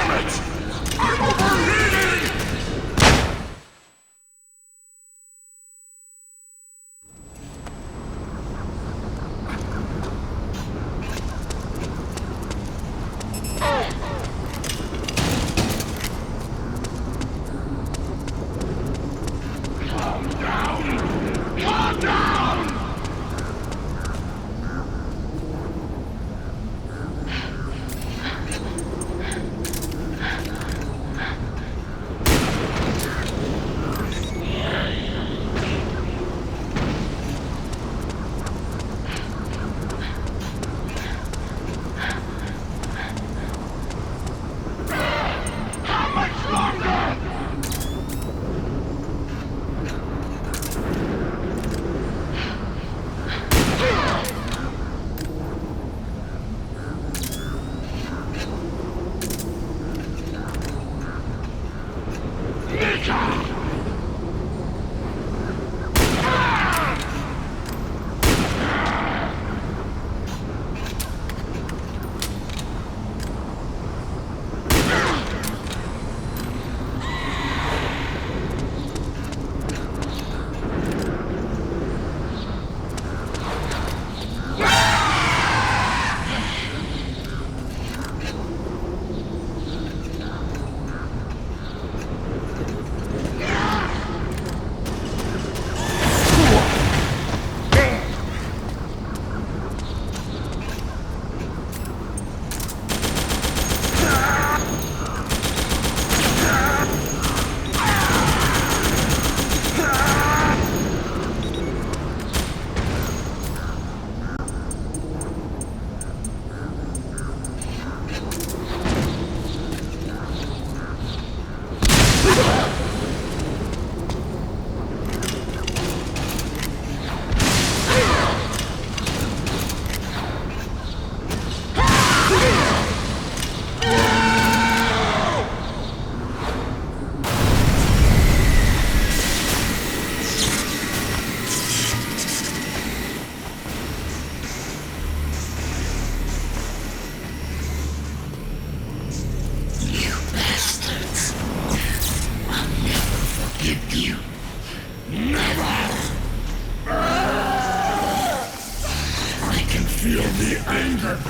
Damn it! I'm overheating!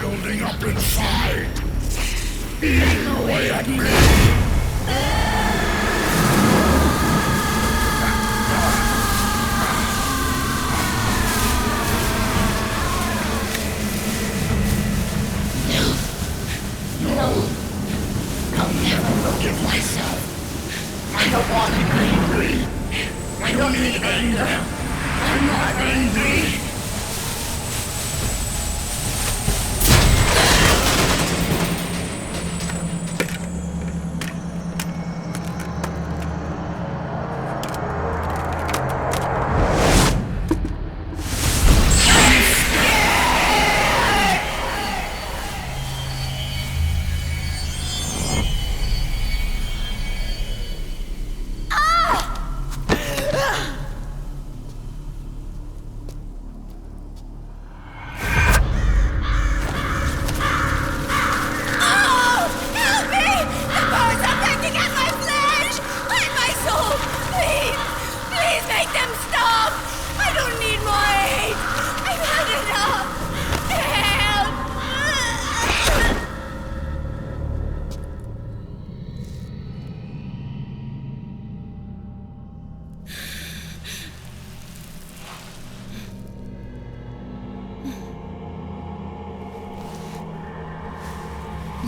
Building up inside, eating away at me. No, I'll never forgive myself. I don't want to be angry. I don't need anger. I'm not angry.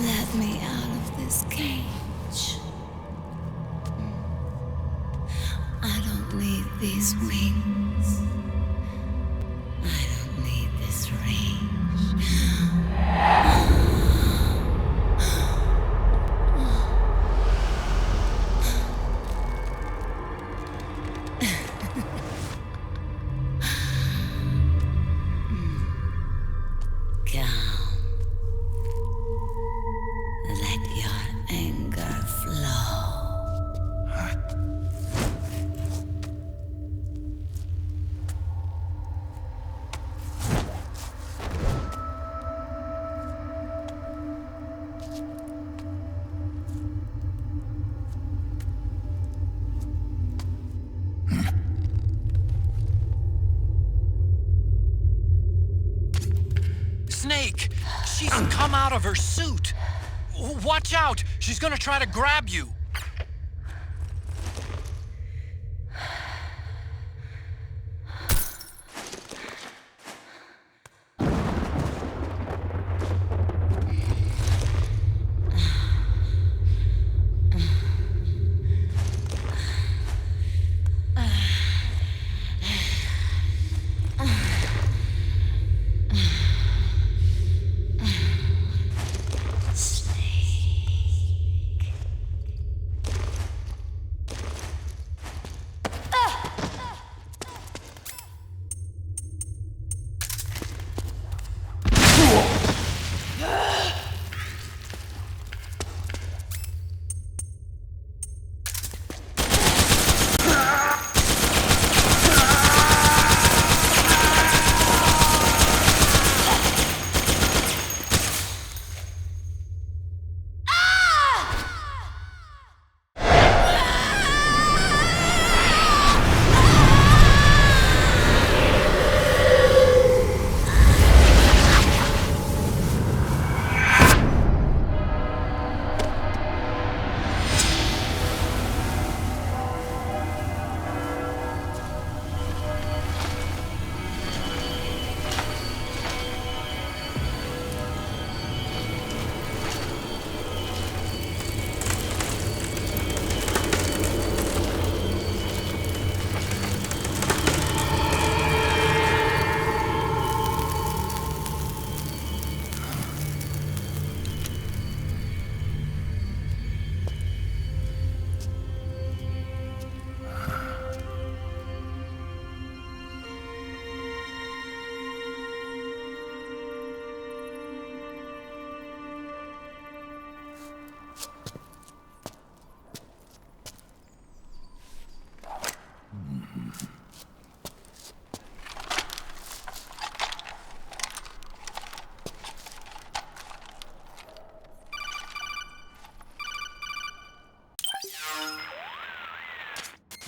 Let me out of this cage. I don't need these wings. I don't need this range. Snake! She's come out of her suit! Watch out! She's gonna try to grab you!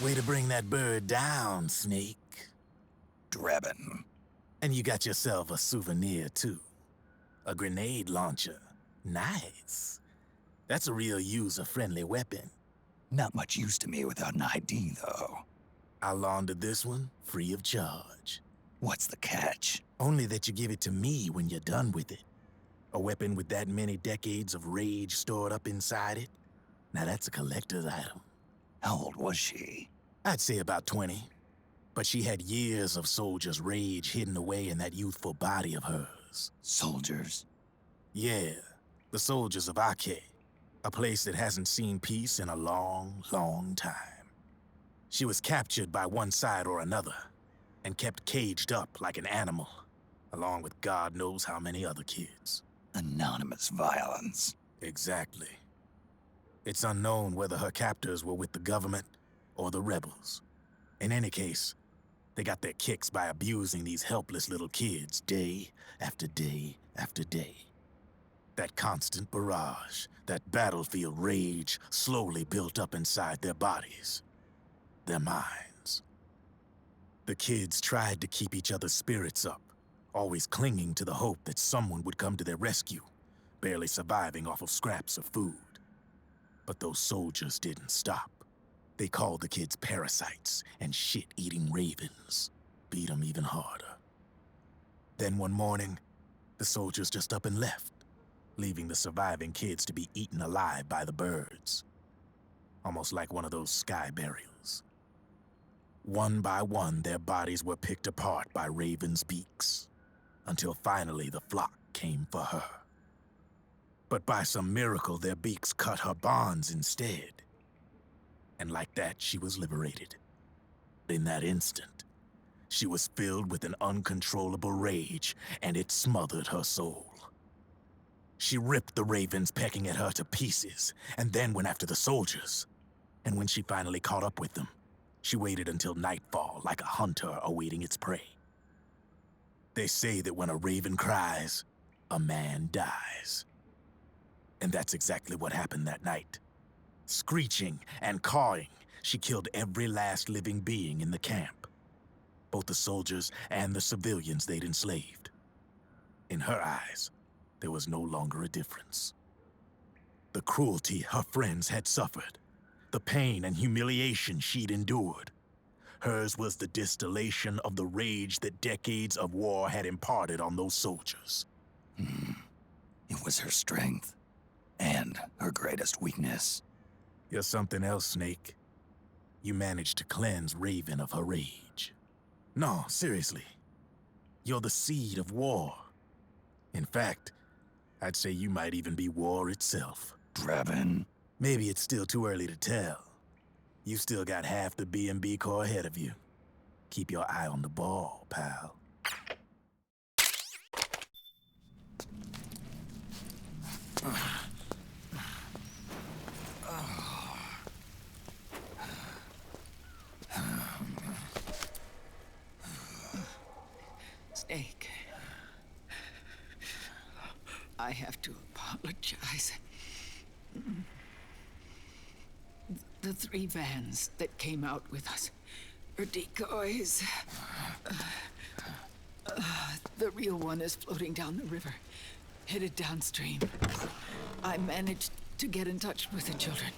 Way to bring that bird down, Snake. Drebin. And you got yourself a souvenir, too. A grenade launcher. Nice. That's a real user-friendly weapon. Not much use to me without an ID, though. I'll launder this one free of charge. What's the catch? Only that you give it to me when you're done with it. A weapon with that many decades of rage stored up inside it? Now that's a collector's item. How old was she? I'd say about 20. But she had years of soldiers' rage hidden away in that youthful body of hers. Soldiers? Yeah, the soldiers of Ake. A place that hasn't seen peace in a long, long time. She was captured by one side or another, and kept caged up like an animal, along with God knows how many other kids. Anonymous violence. Exactly. It's unknown whether her captors were with the government or the rebels. In any case, they got their kicks by abusing these helpless little kids day after day after day. That constant barrage, that battlefield rage slowly built up inside their bodies, their minds. The kids tried to keep each other's spirits up, always clinging to the hope that someone would come to their rescue, barely surviving off of scraps of food. But those soldiers didn't stop. They called the kids parasites and shit-eating ravens, beat them even harder. Then one morning, the soldiers just up and left, leaving the surviving kids to be eaten alive by the birds. Almost like one of those sky burials. One by one, their bodies were picked apart by ravens' beaks, until finally the flock came for her. But by some miracle, their beaks cut her bonds instead. And like that, she was liberated. In that instant, she was filled with an uncontrollable rage, and it smothered her soul. She ripped the ravens pecking at her to pieces, and then went after the soldiers. And when she finally caught up with them, she waited until nightfall like a hunter awaiting its prey. They say that when a raven cries, a man dies. And that's exactly what happened that night. Screeching and cawing, she killed every last living being in the camp. Both the soldiers and the civilians they'd enslaved. In her eyes, there was no longer a difference. The cruelty her friends had suffered, the pain and humiliation she'd endured. Hers was the distillation of the rage that decades of war had imparted on those soldiers. It was her strength, and her greatest weakness. You're something else, Snake. You managed to cleanse Raven of her rage. No, seriously. You're the seed of war. In fact, I'd say you might even be war itself. Drebin? Maybe it's still too early to tell. You still got half the B&B Corps ahead of you. Keep your eye on the ball, pal. Snake. I have to apologize. The 3 vans that came out with us are decoys. The real one is floating down the river, headed downstream. I managed to get in touch with the children.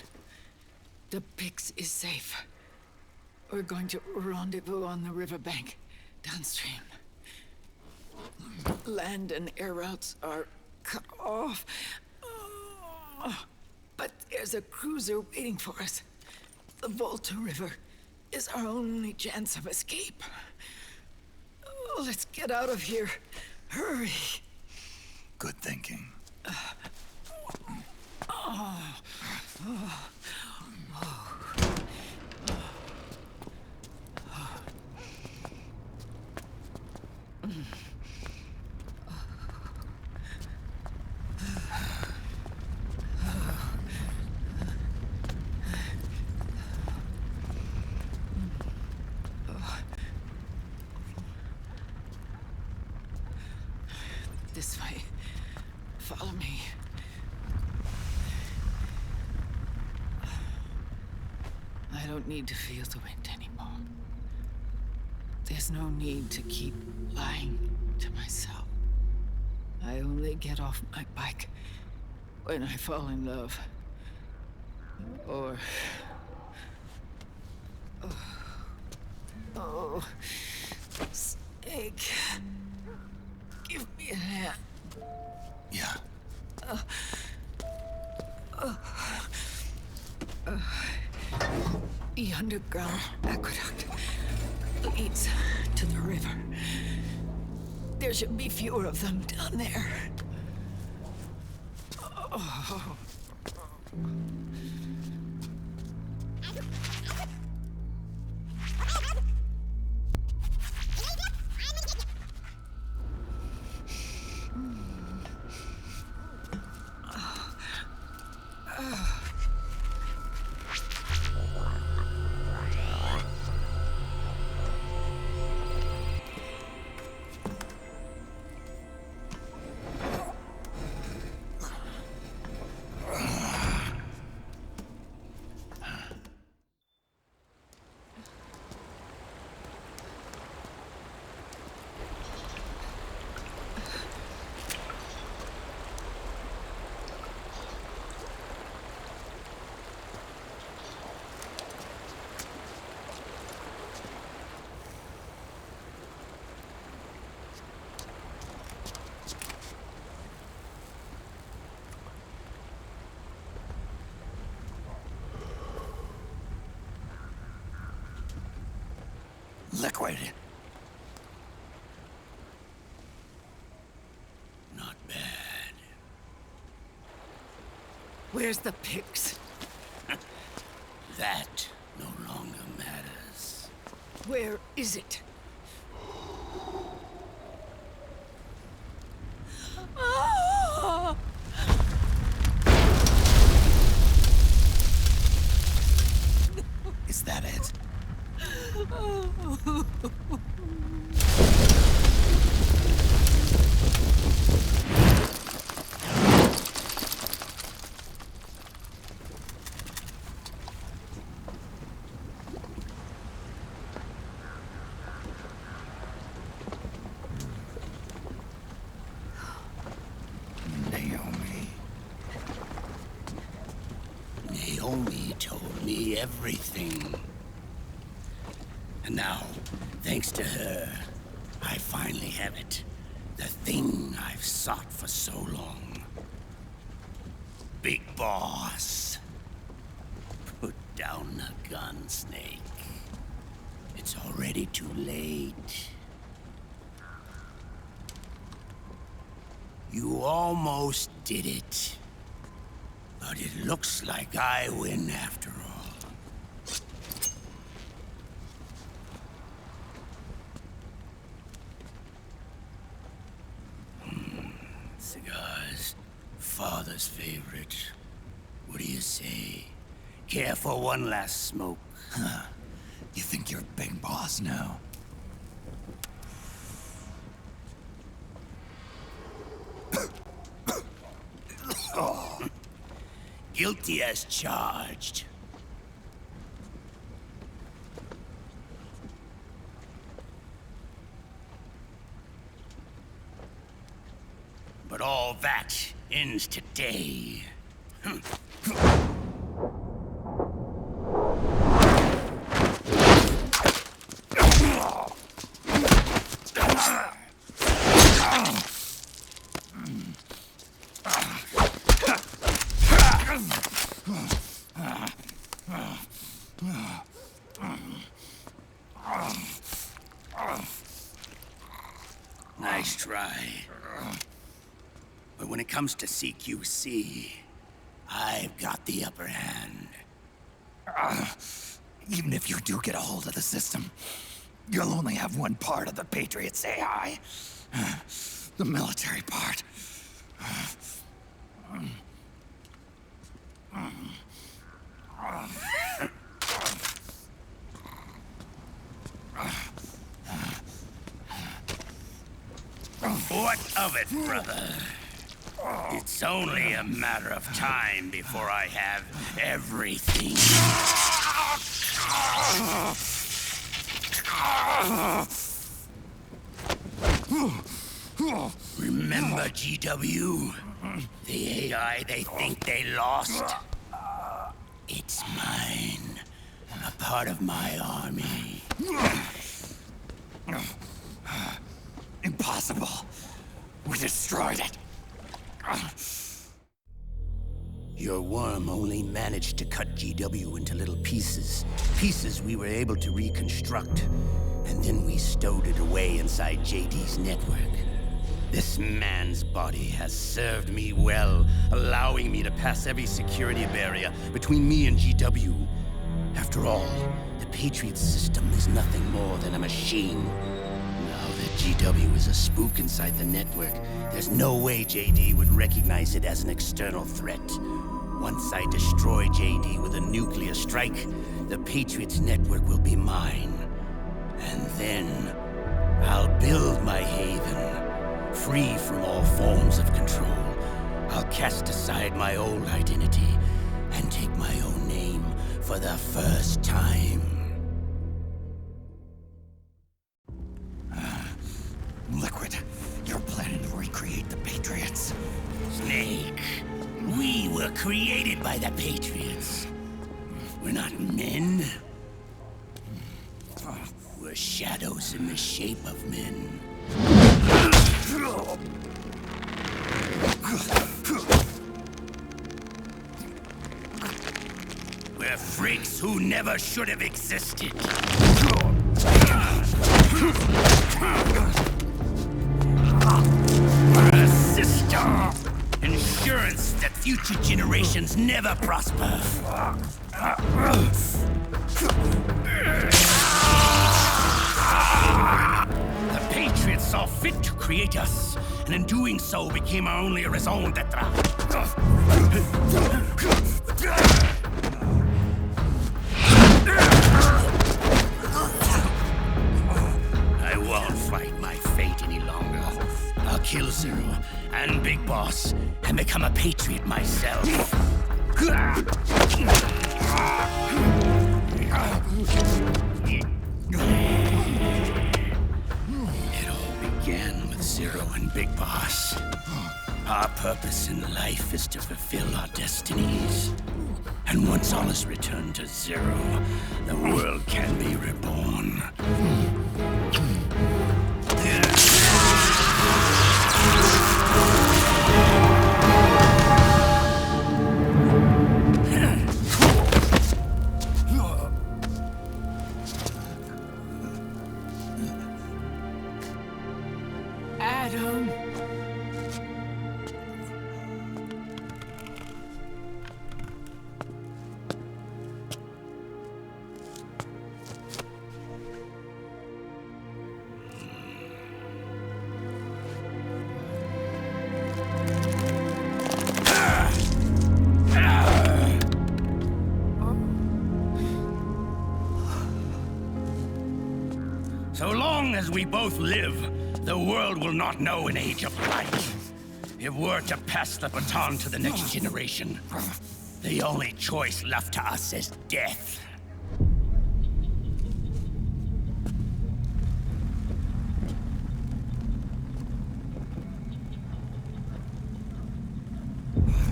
The Pix is safe. We're going to rendezvous on the riverbank, downstream. Land and air routes are cut off. But there's a cruiser waiting for us. The Volta River is our only chance of escape. Let's get out of here. Hurry. Good thinking. This way. Follow me. I don't need to feel the wind anymore. There's no need to keep lying to myself. I only get off my bike when I fall in love. Or... Oh... Snake... Give me a hand. Yeah. The underground aqueduct leads to the river. There should be fewer of them down there. Oh. Liquid. Not bad. Where's the Pix? That no longer matters. Where is it? Is that it? Naomi told me everything. And now, thanks to her, I finally have it. The thing I've sought for so long. Big Boss. Put down the gun, Snake. It's already too late. You almost did it. But it looks like I win after all. Cigars. Father's favorite. What do you say? Care for one last smoke? Huh. You think you're Big Boss now? Oh. Guilty as charged. But all that ends today. Nice try. But when it comes to CQC, I've got the upper hand. Even if you do get a hold of the system, you'll only have one part of the Patriots AI. The military part. What of it, brother? It's only a matter of time before I have everything. Remember, GW? The AI they think they lost? It's mine. A part of my army. Impossible. We destroyed it. Your worm only managed to cut GW into little pieces. Pieces we were able to reconstruct. And then we stowed it away inside JD's network. This man's body has served me well, allowing me to pass every security barrier between me and GW. After all, the Patriot system is nothing more than a machine. Now that GW is a spook inside the network, there's no way JD would recognize it as an external threat. Once I destroy JD with a nuclear strike, the Patriots network will be mine. And then, I'll build my haven, free from all forms of control. I'll cast aside my old identity and take my own name for the first time. Liquid, you're planning to recreate the Patriots. Snake, we were created by the Patriots. We're not men. We're shadows in the shape of men. We're freaks who never should have existed. We're a system. Insurance that future generations never prosper. The Patriots saw fit to create us, and in doing so became our only raison d'etre. I won't fight my fate any longer. I'll kill Zero and Big Boss and become a Patriot myself. It all began with Zero and Big Boss. Our purpose in life is to fulfill our destinies. And once all is returned to zero, the world can be reborn. Adam. So long as we both live, the world will not know an age of light. If we're to pass the baton to the next generation, the only choice left to us is death.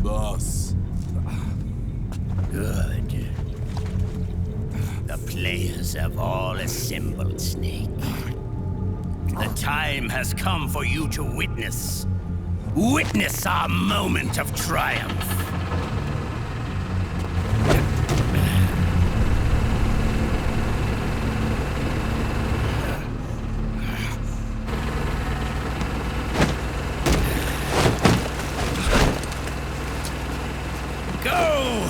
Boss. Good. The players have all assembled, Snake. The time has come for you to witness our moment of triumph. Go!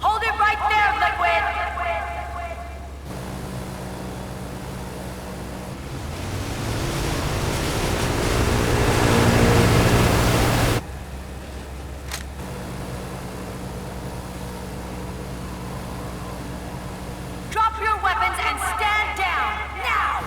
Hold it right there, Liquid! Drop your weapons and stand down, now!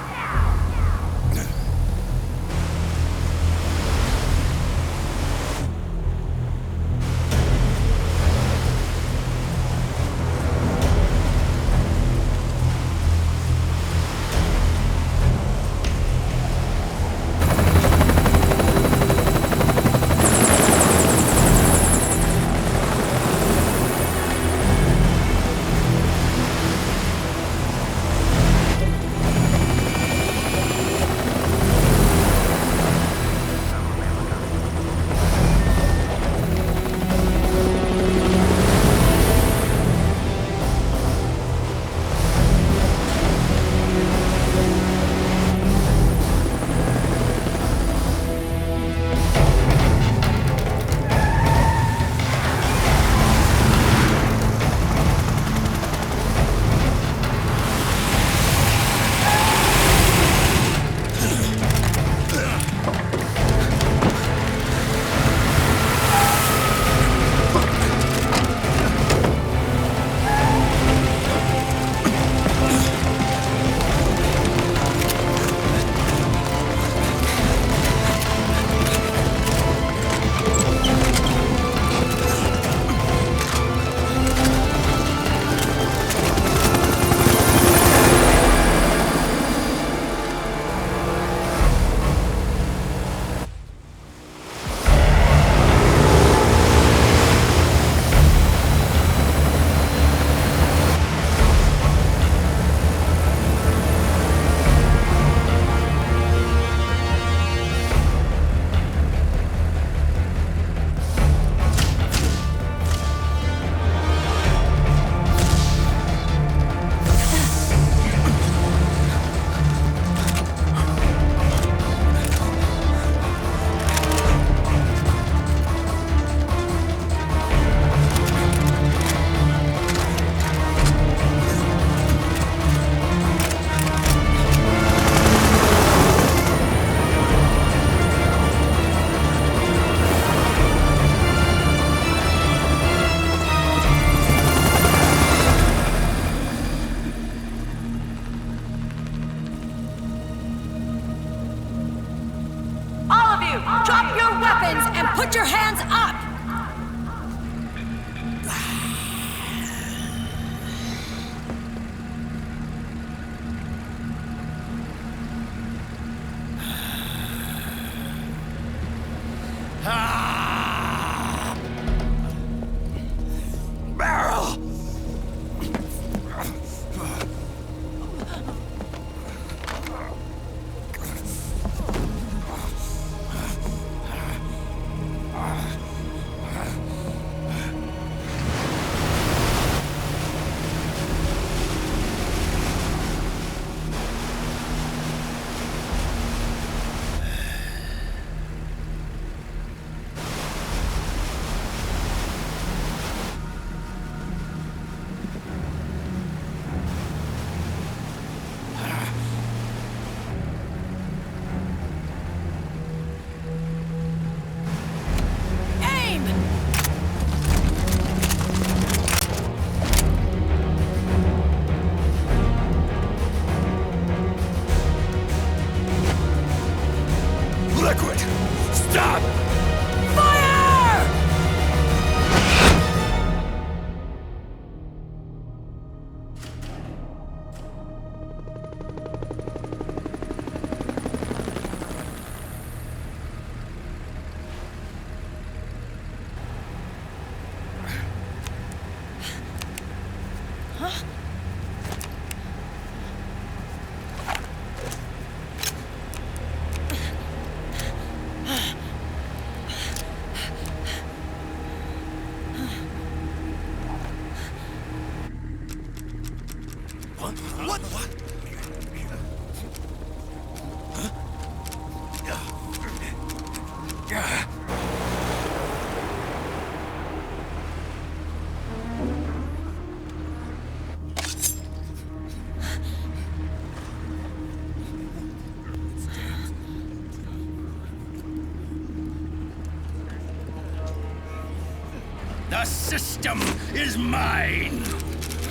The system is mine.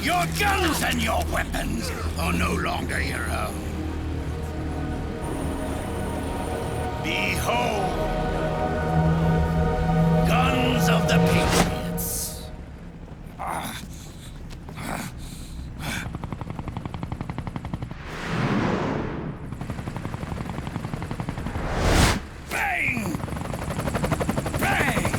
Your guns and your weapons are no longer your own. Behold, guns of the Patriots. Bang! Bang!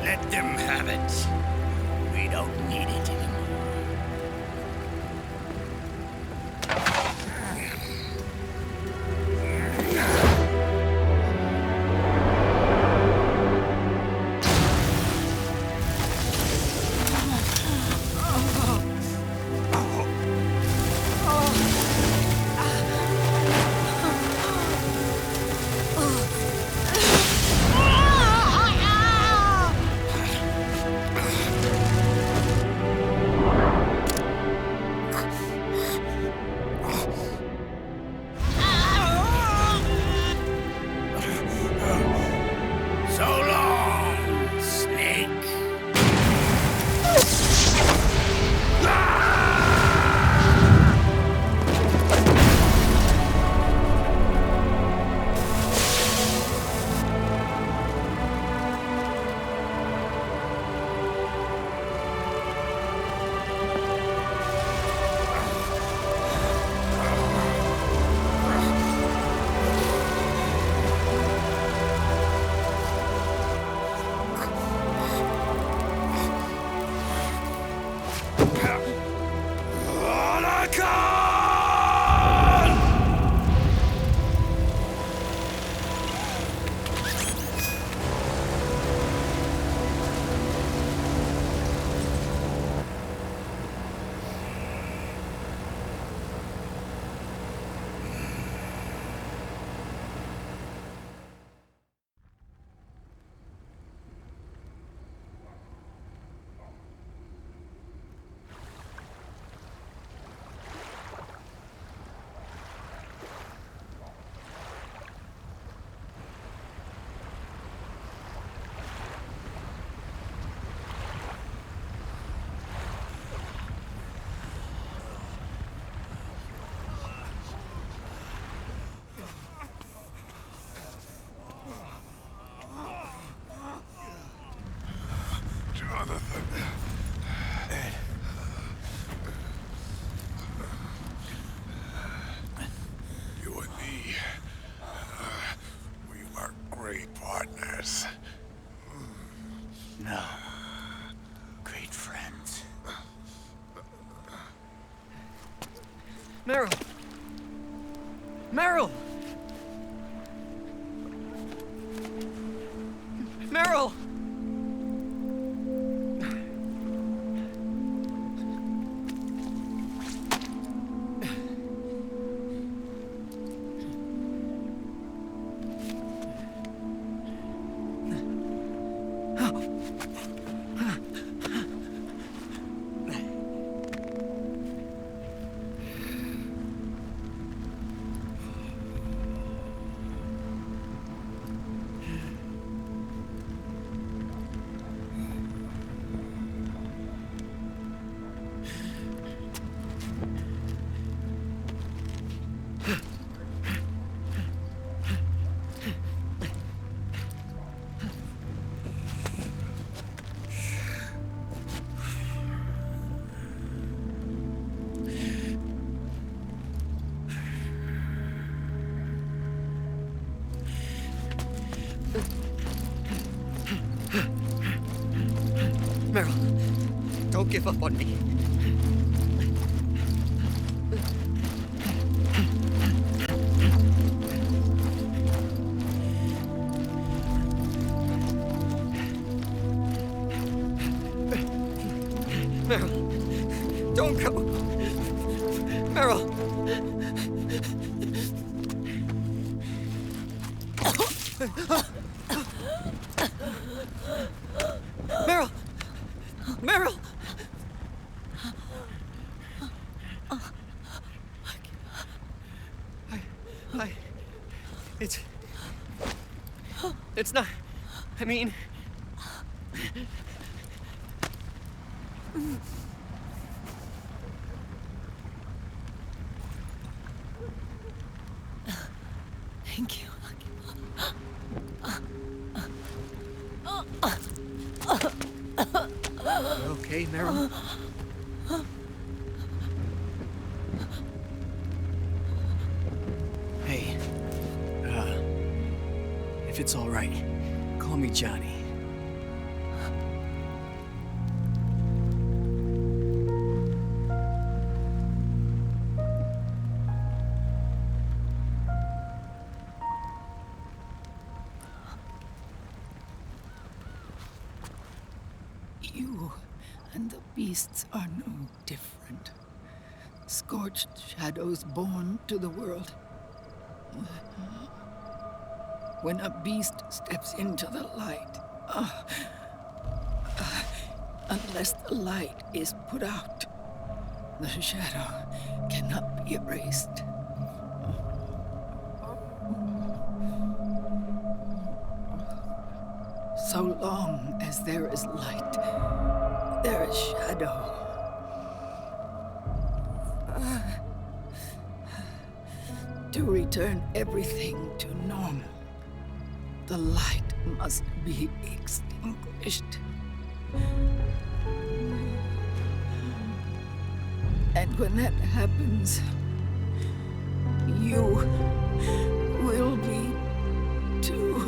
Let them have it. We don't need it anymore. No. Great friends. Meryl! Meryl! Meryl! Meryl, don't give up on me. Meryl, don't go. Meryl. Meryl! Meryl! It's not... I mean... Thank you. You okay, Meryl? If it's all right, call me Johnny. You and the beasts are no different. Scorched shadows born to the world. When a beast steps into the light, unless the light is put out, the shadow cannot be erased. So long as there is light, there is shadow. To return everything to normal, the light must be extinguished. And when that happens, you will be too.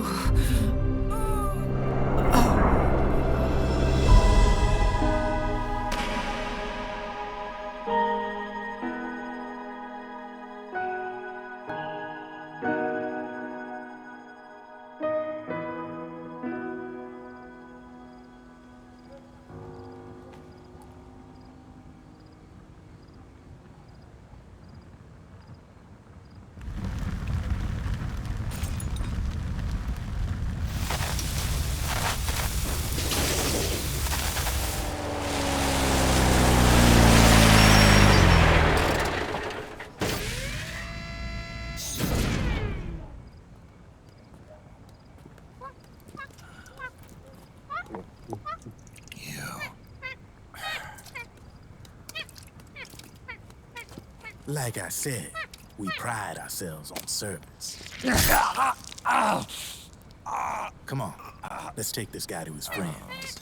Like I said, we pride ourselves on service. Come on, let's take this guy to his friends.